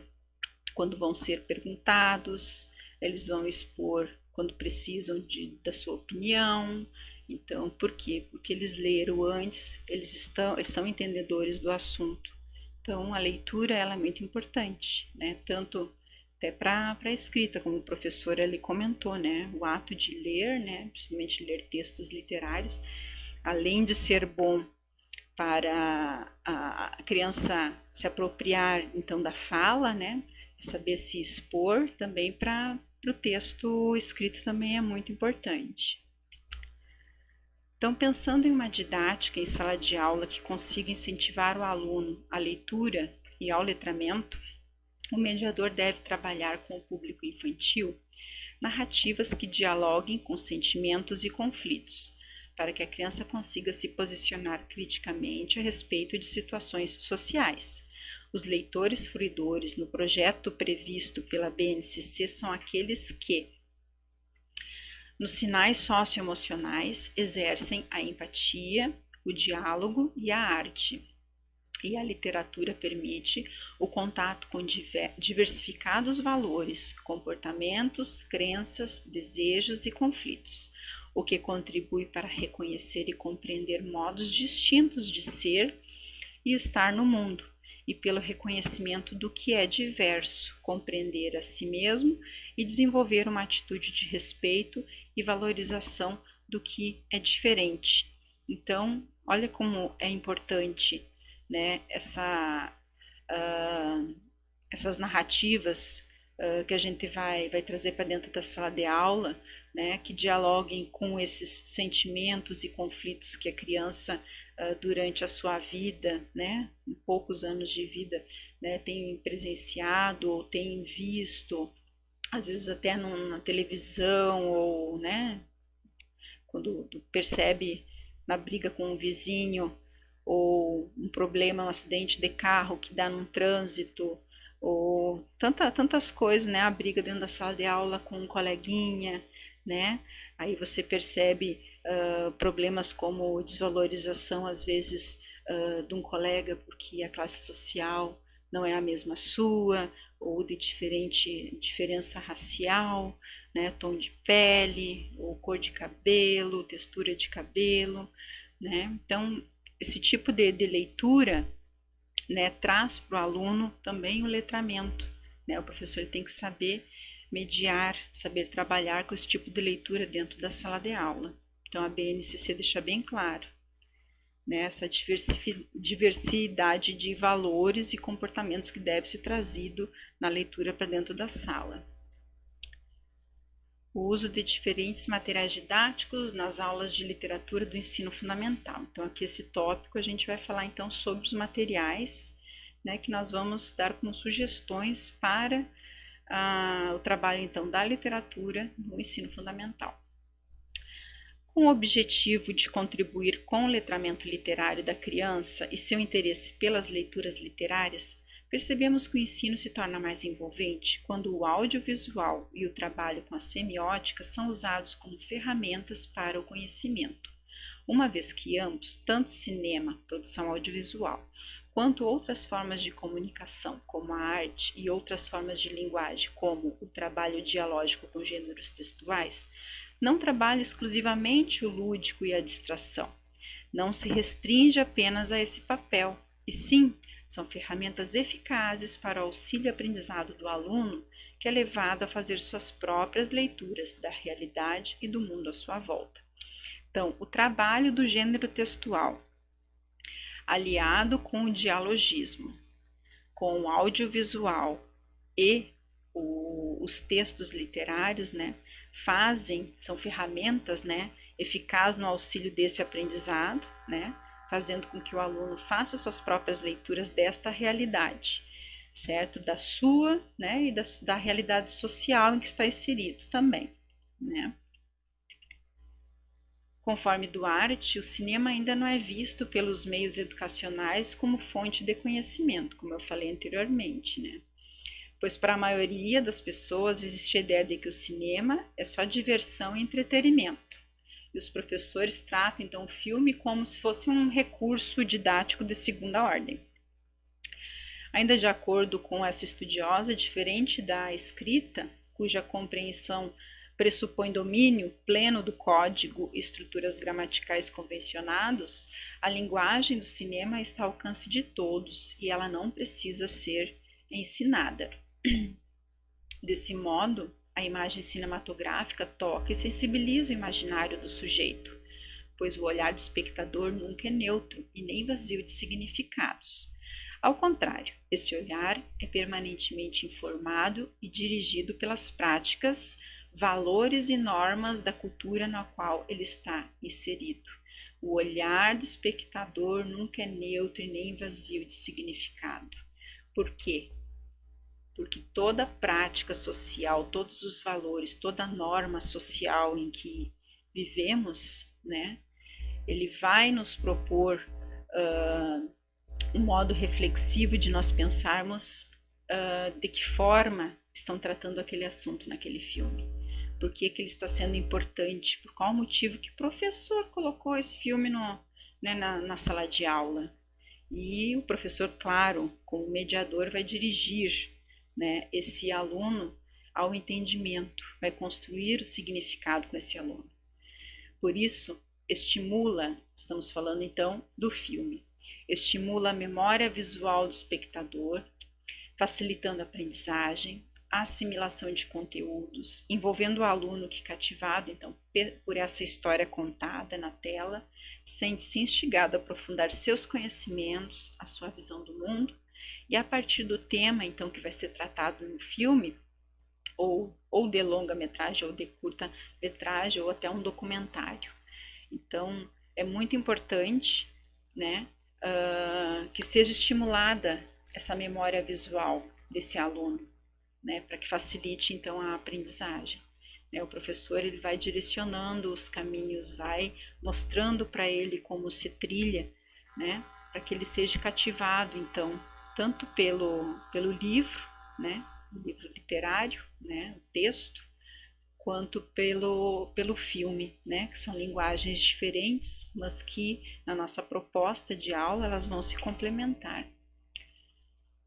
quando vão ser perguntados, eles vão expor quando precisam da sua opinião. Então, por quê? Porque eles leram antes, eles são entendedores do assunto. Então, a leitura ela é muito importante, né? Tanto até para a escrita, como o professor ali comentou, né? O ato de ler, né? Principalmente ler textos literários, além de ser bom para a criança se apropriar, então, da fala, né? Saber se expor, também para o texto escrito também é muito importante. Então, pensando em uma didática em sala de aula que consiga incentivar o aluno à leitura e ao letramento, o mediador deve trabalhar com o público infantil narrativas que dialoguem com sentimentos e conflitos, para que a criança consiga se posicionar criticamente a respeito de situações sociais. Os leitores fruidores no projeto previsto pela BNCC são aqueles que, nos sinais socioemocionais, exercem a empatia, o diálogo e a arte. E a literatura permite o contato com diversificados valores, comportamentos, crenças, desejos e conflitos, o que contribui para reconhecer e compreender modos distintos de ser e estar no mundo, e pelo reconhecimento do que é diverso, compreender a si mesmo e desenvolver uma atitude de respeito e valorização do que é diferente. Então, olha como é importante, né, essas narrativas que a gente vai trazer para dentro da sala de aula, né, que dialoguem com esses sentimentos e conflitos que a criança, durante a sua vida, né, em poucos anos de vida, né, tem presenciado ou tem visto, às vezes até na televisão, ou, né, quando percebe na briga com um vizinho, ou um problema, um acidente de carro que dá num trânsito, ou tantas coisas, né? A briga dentro da sala de aula com um coleguinha, né? Aí você percebe problemas como desvalorização, às vezes, de um colega porque a classe social não é a mesma sua, ou de diferença racial, né? Tom de pele, ou cor de cabelo, textura de cabelo, né? Então, esse tipo de leitura, né, traz para o aluno também o letramento, né? O professor ele tem que saber mediar, saber trabalhar com esse tipo de leitura dentro da sala de aula. Então, a BNCC deixa bem claro, né, essa diversidade de valores e comportamentos que deve ser trazido na leitura para dentro da sala. O uso de diferentes materiais didáticos nas aulas de literatura do ensino fundamental. Então, aqui esse tópico a gente vai falar então sobre os materiais, né, que nós vamos dar como sugestões para o trabalho então da literatura no ensino fundamental. Com o objetivo de contribuir com o letramento literário da criança e seu interesse pelas leituras literárias, percebemos que o ensino se torna mais envolvente quando o audiovisual e o trabalho com a semiótica são usados como ferramentas para o conhecimento, uma vez que ambos, tanto cinema, produção audiovisual, quanto outras formas de comunicação, como a arte e outras formas de linguagem, como o trabalho dialógico com gêneros textuais, não trabalham exclusivamente o lúdico e a distração. Não se restringe apenas a esse papel, e sim, são ferramentas eficazes para o auxílio e aprendizado do aluno, que é levado a fazer suas próprias leituras da realidade e do mundo à sua volta. Então, o trabalho do gênero textual, aliado com o dialogismo, com o audiovisual e os textos literários, né, são ferramentas, né, eficazes no auxílio desse aprendizado, né, fazendo com que o aluno faça suas próprias leituras desta realidade, certo? Da sua, né, e da realidade social em que está inserido também, né? Conforme Duarte, o cinema ainda não é visto pelos meios educacionais como fonte de conhecimento, como eu falei anteriormente, né? Pois para a maioria das pessoas existe a ideia de que o cinema é só diversão e entretenimento. E os professores tratam então o filme como se fosse um recurso didático de segunda ordem. Ainda de acordo com essa estudiosa, diferente da escrita, cuja compreensão pressupõe domínio pleno do código e estruturas gramaticais convencionados, a linguagem do cinema está ao alcance de todos e ela não precisa ser ensinada. Desse modo, a imagem cinematográfica toca e sensibiliza o imaginário do sujeito, pois o olhar do espectador nunca é neutro e nem vazio de significados. Ao contrário, esse olhar é permanentemente informado e dirigido pelas práticas, valores e normas da cultura na qual ele está inserido. O olhar do espectador nunca é neutro e nem vazio de significado. Por quê? Porque toda prática social, todos os valores, toda norma social em que vivemos, né, ele vai nos propor um modo reflexivo de nós pensarmos de que forma estão tratando aquele assunto naquele filme. Por que ele está sendo importante, por qual motivo que o professor colocou esse filme na sala de aula. E o professor, claro, como mediador, vai dirigir, né, esse aluno ao entendimento, vai construir o significado com esse aluno. Por isso, estimula, estamos falando então do filme, estimula a memória visual do espectador, facilitando a aprendizagem, a assimilação de conteúdos, envolvendo o aluno que cativado, então, por essa história contada na tela, sente-se instigado a aprofundar seus conhecimentos, a sua visão do mundo, e a partir do tema, então, que vai ser tratado no filme, ou de longa-metragem, ou de curta-metragem, ou até um documentário. Então, é muito importante, né, que seja estimulada essa memória visual desse aluno, né, para que facilite então a aprendizagem. O professor ele vai direcionando os caminhos, vai mostrando para ele como se trilha, né, para que ele seja cativado então tanto pelo livro, né, o livro literário, né, o texto, quanto pelo filme, né, que são linguagens diferentes, mas que na nossa proposta de aula elas vão se complementar.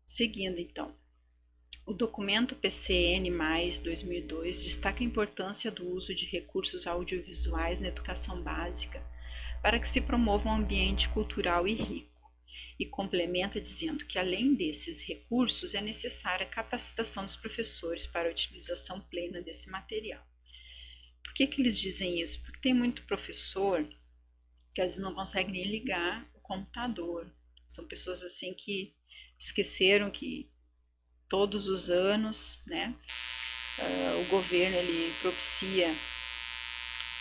Seguindo então, o documento PCN+2002 destaca a importância do uso de recursos audiovisuais na educação básica para que se promova um ambiente cultural e rico, e complementa dizendo que, além desses recursos, é necessária a capacitação dos professores para a utilização plena desse material. Por que eles dizem isso? Porque tem muito professor que às vezes não consegue nem ligar o computador. São pessoas assim que esqueceram que todos os anos, né, o governo ele propicia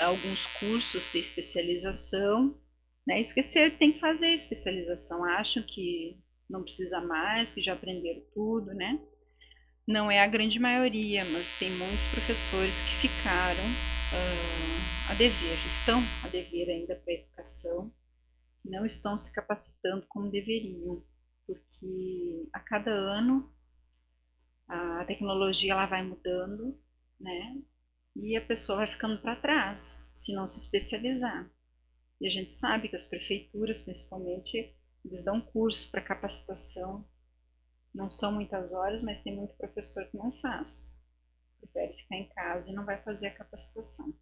alguns cursos de especialização, né, esqueceram que tem que fazer especialização, acham que não precisa mais, que já aprenderam tudo, né? Não é a grande maioria, mas tem muitos professores que ficaram a dever, estão a dever ainda para a educação, não estão se capacitando como deveriam, porque a cada ano a tecnologia ela vai mudando, né? E a pessoa vai ficando para trás, se não se especializar. E a gente sabe que as prefeituras, principalmente, eles dão curso para capacitação. Não são muitas horas, mas tem muito professor que não faz. Prefere ficar em casa e não vai fazer a capacitação.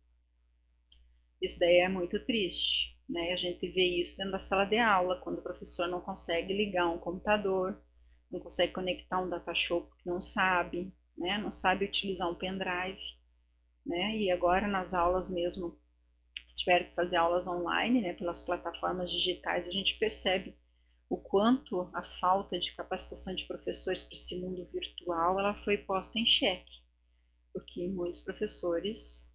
Isso daí é muito triste, né? A gente vê isso dentro da sala de aula, quando o professor não consegue ligar um computador, não consegue conectar um datashow porque não sabe, né? Não sabe utilizar um pendrive, né? E agora nas aulas mesmo, que tiveram que fazer aulas online, né? Pelas plataformas digitais, a gente percebe o quanto a falta de capacitação de professores para esse mundo virtual, ela foi posta em xeque, porque muitos professores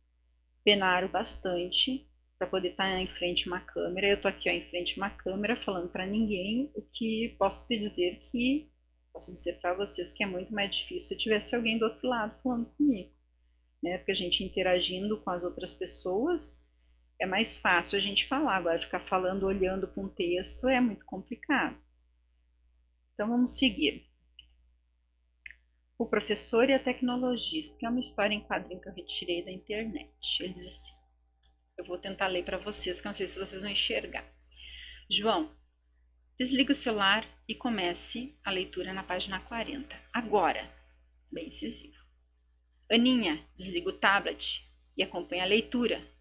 penaram bastante para poder estar em frente a uma câmera. Eu estou aqui em frente a uma câmera falando para ninguém, o que posso dizer para vocês que é muito mais difícil se tivesse alguém do outro lado falando comigo, né? Porque a gente interagindo com as outras pessoas é mais fácil a gente falar, agora ficar falando, olhando para um texto é muito complicado. Então vamos seguir. O Professor e a Tecnologia, isso que é uma história em quadrinho que eu retirei da internet. Ele diz assim, eu vou tentar ler para vocês, que eu não sei se vocês vão enxergar. João, desliga o celular e comece a leitura na página 40. Agora, bem incisivo. Aninha, desliga o tablet e acompanha a leitura.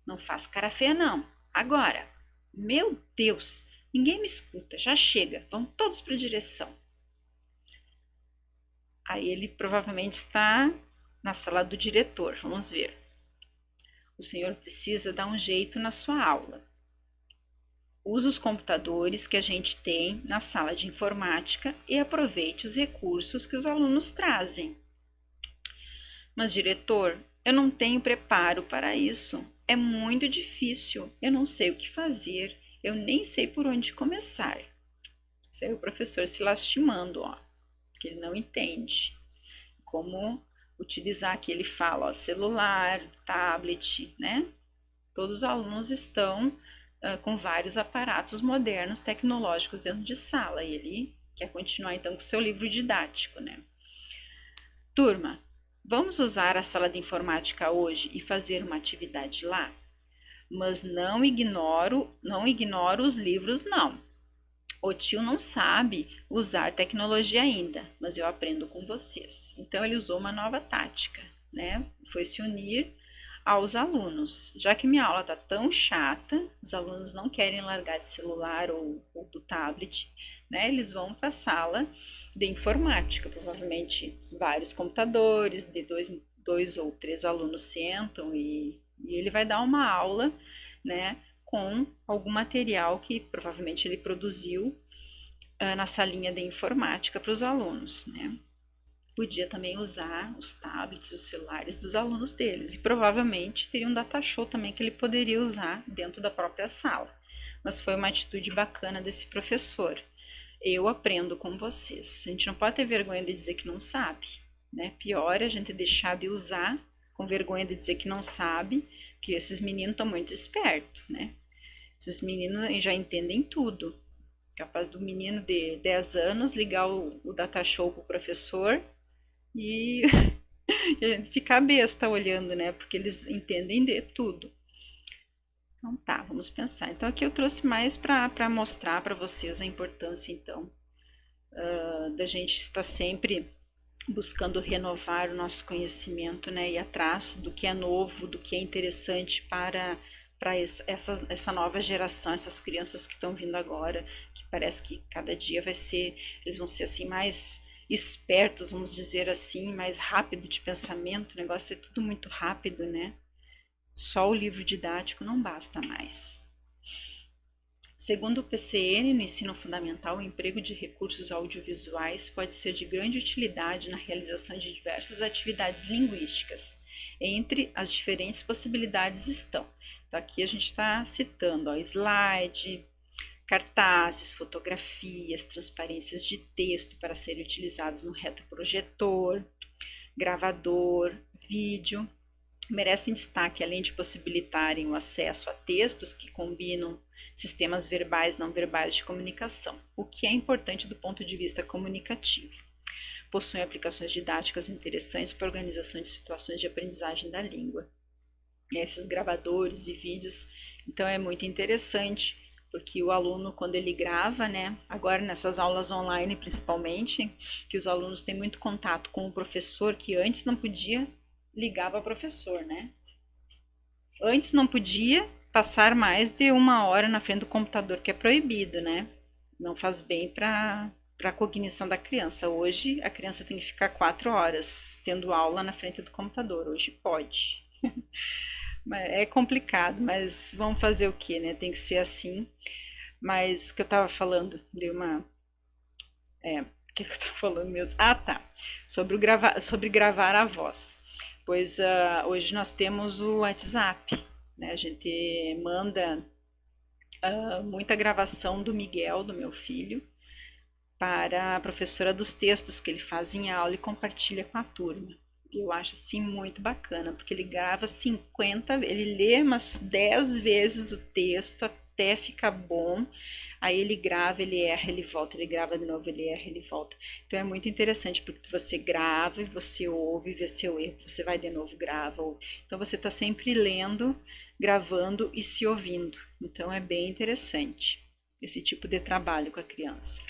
Não faz cara feia não. Agora. Meu Deus, ninguém me escuta, já chega, vão todos para a direção. Aí ele provavelmente está na sala do diretor, vamos ver. O senhor precisa dar um jeito na sua aula. Use os computadores que a gente tem na sala de informática e aproveite os recursos que os alunos trazem. Mas, diretor, eu não tenho preparo para isso. É muito difícil, eu não sei o que fazer, eu nem sei por onde começar. Isso aí o professor se lastimando, ó, que ele não entende como utilizar, que ele fala, ó, celular, tablet, né? Todos os alunos estão com vários aparatos modernos, tecnológicos dentro de sala. E ele quer continuar então com o seu livro didático, né? Turma, vamos usar a sala de informática hoje e fazer uma atividade lá? Mas não ignoro os livros, não. O tio não sabe usar tecnologia ainda, mas eu aprendo com vocês. Então ele usou uma nova tática, né? Foi se unir aos alunos. Já que minha aula está tão chata, os alunos não querem largar de celular ou do tablet, né? Eles vão para a sala de informática, provavelmente vários computadores, de dois ou três alunos sentam e ele vai dar uma aula, né? Com algum material que provavelmente ele produziu na salinha de informática para os alunos, né? Podia também usar os tablets, os celulares dos alunos deles. E provavelmente teria um data show também que ele poderia usar dentro da própria sala. Mas foi uma atitude bacana desse professor. Eu aprendo com vocês. A gente não pode ter vergonha de dizer que não sabe, né? Pior é a gente deixar de usar com vergonha de dizer que não sabe, que esses meninos estão muito espertos, né? Esses meninos já entendem tudo. Capaz do menino de 10 anos ligar o data show pro professor e a gente ficar besta olhando, né? Porque eles entendem de tudo. Então tá, vamos pensar. Então aqui eu trouxe mais para mostrar para vocês a importância, então, da gente estar sempre buscando renovar o nosso conhecimento, né? Ir atrás do que é novo, do que é interessante para essa nova geração, essas crianças que estão vindo agora, que parece que cada dia eles vão ser assim mais espertos, vamos dizer assim, mais rápido de pensamento, o negócio é tudo muito rápido, né? Só o livro didático não basta mais. Segundo o PCN, no ensino fundamental, o emprego de recursos audiovisuais pode ser de grande utilidade na realização de diversas atividades linguísticas. Entre as diferentes possibilidades estão. Então, aqui a gente está citando slide, cartazes, fotografias, transparências de texto para serem utilizados no retroprojetor, gravador, vídeo. Merecem destaque, além de possibilitarem o acesso a textos que combinam sistemas verbais e não verbais de comunicação, o que é importante do ponto de vista comunicativo. Possuem aplicações didáticas interessantes para a organização de situações de aprendizagem da língua. E esses gravadores e vídeos, então é muito interessante, porque o aluno, quando ele grava, né, agora nessas aulas online principalmente, que os alunos têm muito contato com o professor, que antes não podia ligar para o professor, né? Antes não podia passar mais de 1 hora na frente do computador, que é proibido, né? Não faz bem para a cognição da criança. Hoje a criança tem que ficar 4 horas tendo aula na frente do computador. Hoje pode. É complicado, mas vamos fazer o quê, né? Tem que ser assim. Mas o que eu estava falando, deu uma... o que eu estava falando mesmo? Ah, tá. Sobre gravar a voz. Pois hoje nós temos o WhatsApp, né? A gente manda muita gravação do Miguel, do meu filho, para a professora dos textos que ele faz em aula e compartilha com a turma. Eu acho assim muito bacana, porque ele grava 50, ele lê umas 10 vezes o texto até ficar bom. Aí ele grava, ele erra, ele volta, ele grava de novo, ele erra, ele volta. Então é muito interessante, porque você grava e você ouve, vê seu erro, você vai de novo, grava. Então você está sempre lendo, gravando e se ouvindo. Então é bem interessante esse tipo de trabalho com a criança.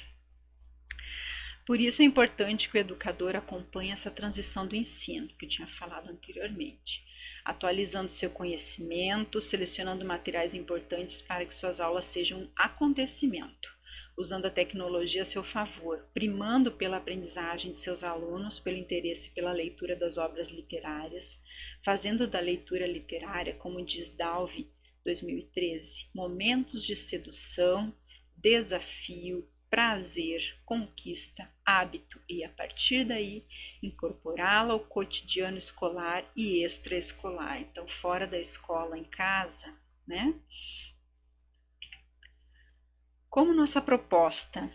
Por isso é importante que o educador acompanhe essa transição do ensino, que eu tinha falado anteriormente, atualizando seu conhecimento, selecionando materiais importantes para que suas aulas sejam um acontecimento, usando a tecnologia a seu favor, primando pela aprendizagem de seus alunos, pelo interesse pela leitura das obras literárias, fazendo da leitura literária, como diz Dalve, 2013, momentos de sedução, desafio, prazer, conquista, hábito e, a partir daí, incorporá-la ao cotidiano escolar e extraescolar. Então, fora da escola, em casa, né? Como nossa proposta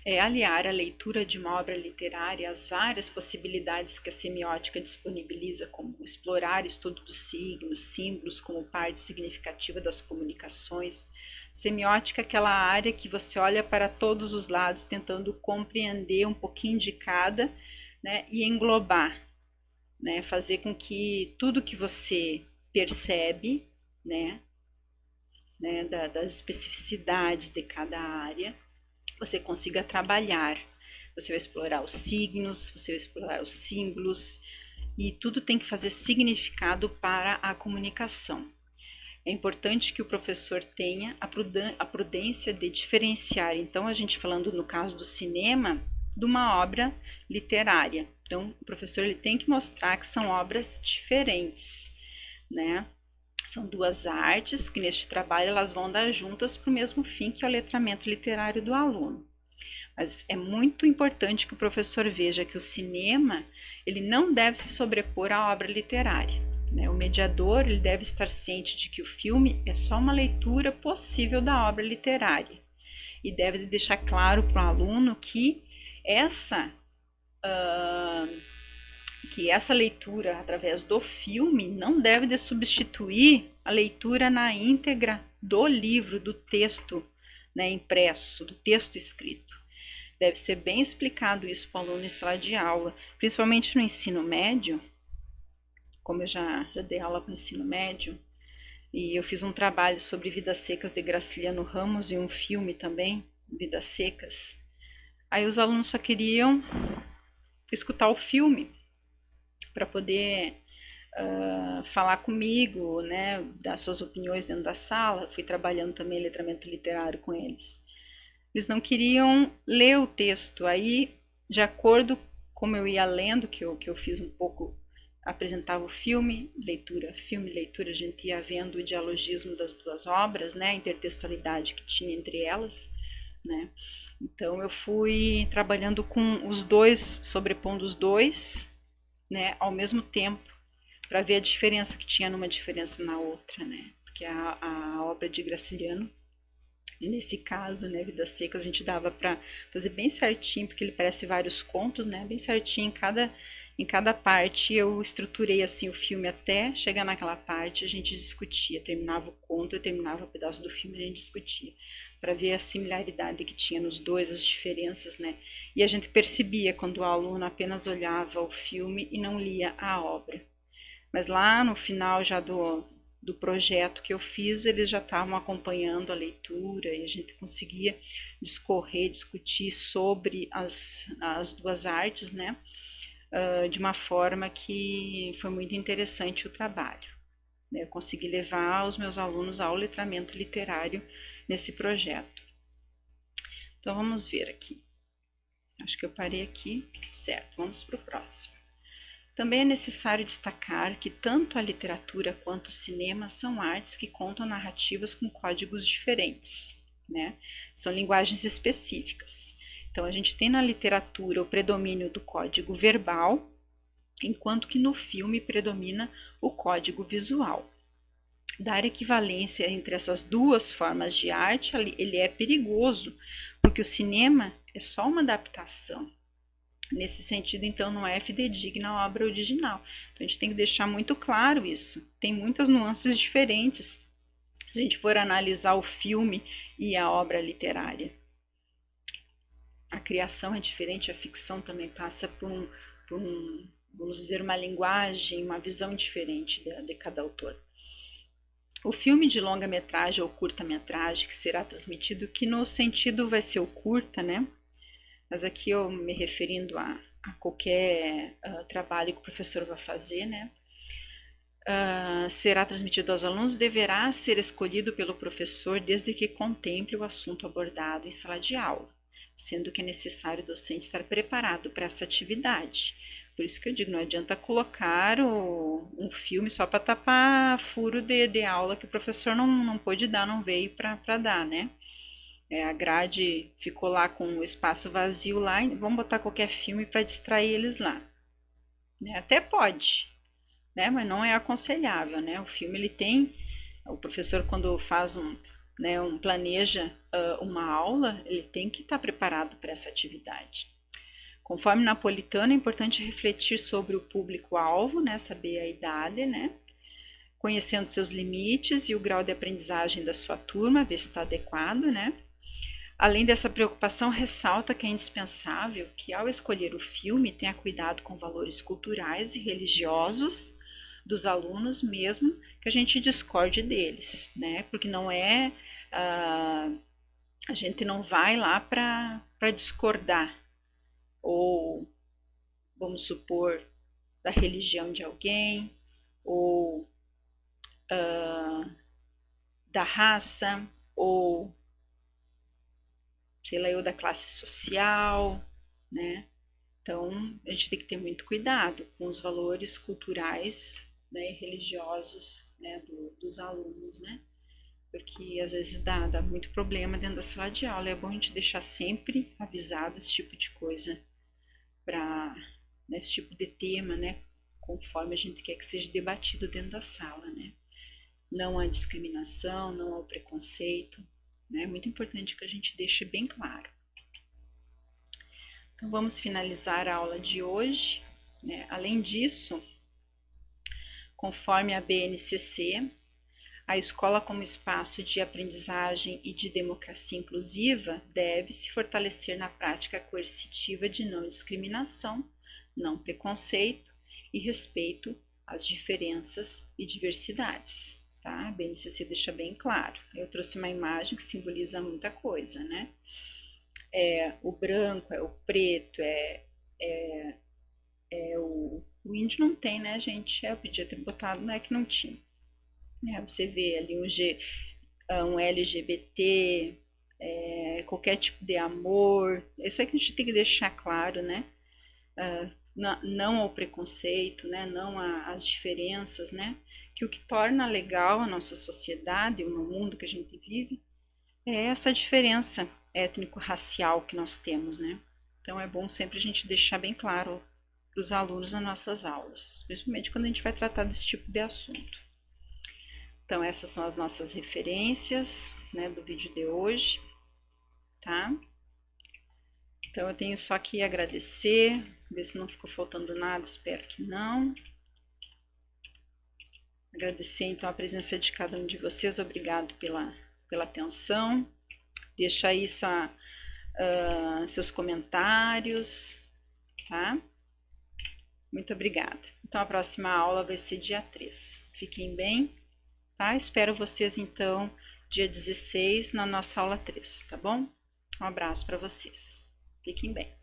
é aliar a leitura de uma obra literária às várias possibilidades que a semiótica disponibiliza, como explorar estudo dos signos, símbolos como parte significativa das comunicações. Semiótica é aquela área que você olha para todos os lados, tentando compreender um pouquinho de cada, né, e englobar, né, fazer com que tudo que você percebe, né, das especificidades de cada área, você consiga trabalhar. Você vai explorar os signos, você vai explorar os símbolos, e tudo tem que fazer significado para a comunicação. É importante que o professor tenha a prudência de diferenciar, então, a gente falando no caso do cinema, de uma obra literária. Então, o professor ele tem que mostrar que são obras diferentes, né? São duas artes que neste trabalho elas vão dar juntas para o mesmo fim, que é o letramento literário do aluno. Mas é muito importante que o professor veja que o cinema ele não deve se sobrepor à obra literária, né? O mediador ele deve estar ciente de que o filme é só uma leitura possível da obra literária e deve deixar claro para o aluno que essa leitura através do filme não deve de substituir a leitura na íntegra do livro, do texto, né, impresso, do texto escrito. Deve ser bem explicado isso para o aluno em sala de aula, principalmente no ensino médio, como eu já dei aula para o ensino médio, e eu fiz um trabalho sobre Vidas Secas de Graciliano Ramos e um filme também, Vidas Secas. Aí os alunos só queriam escutar o filme para poder falar comigo, né, dar suas opiniões dentro da sala. Fui trabalhando também letramento literário com eles. Eles não queriam ler o texto. Aí, de acordo como eu ia lendo, que eu fiz um pouco, apresentava o filme, leitura, a gente ia vendo o dialogismo das duas obras, né, a intertextualidade que tinha entre elas, né. Então eu fui trabalhando com os dois, sobrepondo os dois, né, ao mesmo tempo, para ver a diferença que tinha numa diferença na outra, né, porque a obra de Graciliano, nesse caso, né, Vidas Secas, a gente dava para fazer bem certinho, porque ele parece vários contos, né, bem certinho, em cada parte eu estruturei assim o filme até chegar naquela parte, a gente discutia, terminava o conto, eu terminava o pedaço do filme e a gente discutia, para ver a similaridade que tinha nos dois, as diferenças, né, e a gente percebia quando o aluno apenas olhava o filme e não lia a obra. Mas lá no final já do projeto que eu fiz, eles já estavam acompanhando a leitura e a gente conseguia discorrer, discutir sobre as duas artes, né, de uma forma que foi muito interessante o trabalho, né? Eu consegui levar os meus alunos ao letramento literário nesse projeto. Então vamos ver aqui. Acho que eu parei aqui, certo? Vamos para o próximo. Também é necessário destacar que tanto a literatura quanto o cinema são artes que contam narrativas com códigos diferentes, né? São linguagens específicas. Então, a gente tem na literatura o predomínio do código verbal, enquanto que no filme predomina o código visual. Dar equivalência entre essas duas formas de arte, ele é perigoso, porque o cinema é só uma adaptação. Nesse sentido, então, não é fidedigna à obra original. Então, a gente tem que deixar muito claro isso. Tem muitas nuances diferentes se a gente for analisar o filme e a obra literária. A criação é diferente, a ficção também passa por vamos dizer, uma linguagem, uma visão diferente de cada autor. O filme de longa-metragem ou curta-metragem que será transmitido, que no sentido vai ser o curta, né? Mas aqui eu me referindo a qualquer trabalho que o professor vai fazer, né? Será transmitido aos alunos, deverá ser escolhido pelo professor desde que contemple o assunto abordado em sala de aula, sendo que é necessário o docente estar preparado para essa atividade. Por isso que eu digo, não adianta colocar um filme só para tapar furo de aula que o professor não pôde dar, não veio para dar, né? A grade ficou lá com o espaço vazio lá, e vamos botar qualquer filme para distrair eles lá. Né? Até pode, né? Mas não é aconselhável, né? O filme, ele tem, o professor quando faz planeja uma aula, ele tem que estar preparado para essa atividade. Conforme Napolitano, é importante refletir sobre o público-alvo, né, saber a idade, né, conhecendo seus limites e o grau de aprendizagem da sua turma, ver se está adequado, né. Além dessa preocupação, ressalta que é indispensável que, ao escolher o filme, tenha cuidado com valores culturais e religiosos dos alunos, mesmo que a gente discorde deles, né? Porque não é... a gente não vai lá para discordar, ou, vamos supor, da religião de alguém, ou da raça, ou sei lá, eu da classe social, né? Então, a gente tem que ter muito cuidado com os valores culturais, né, e religiosos, né, dos alunos, né? Porque às vezes dá muito problema dentro da sala de aula. É bom a gente deixar sempre avisado esse tipo de coisa, para esse tipo de tema, né? Conforme a gente quer que seja debatido dentro da sala, né? Não há discriminação, não há preconceito. É muito importante que a gente deixe bem claro. Então, vamos finalizar a aula de hoje, né? Além disso, conforme a BNCC, a escola como espaço de aprendizagem e de democracia inclusiva deve se fortalecer na prática coercitiva de não discriminação, não preconceito e respeito às diferenças e diversidades. Tá? A BNCC deixa bem claro. Eu trouxe uma imagem que simboliza muita coisa, né? O branco, o preto, o índio não tem, né, gente? Eu podia ter botado, não é que não tinha. Você vê ali um LGBT, qualquer tipo de amor. Isso é que a gente tem que deixar claro, né? Não ao preconceito, né? Não às diferenças, né? Que o que torna legal a nossa sociedade, no mundo que a gente vive, é essa diferença étnico-racial que nós temos, né? Então é bom sempre a gente deixar bem claro para os alunos nas nossas aulas, principalmente quando a gente vai tratar desse tipo de assunto. Então essas são as nossas referências, né, do vídeo de hoje, tá? Então eu tenho só que agradecer, ver se não ficou faltando nada, espero que não. Agradecer então a presença de cada um de vocês, obrigado pela atenção. Deixa aí seus comentários, tá? Muito obrigada. Então a próxima aula vai ser dia 3. Fiquem bem, tá? Espero vocês então dia 16 na nossa aula 3, tá bom? Um abraço para vocês. Fiquem bem.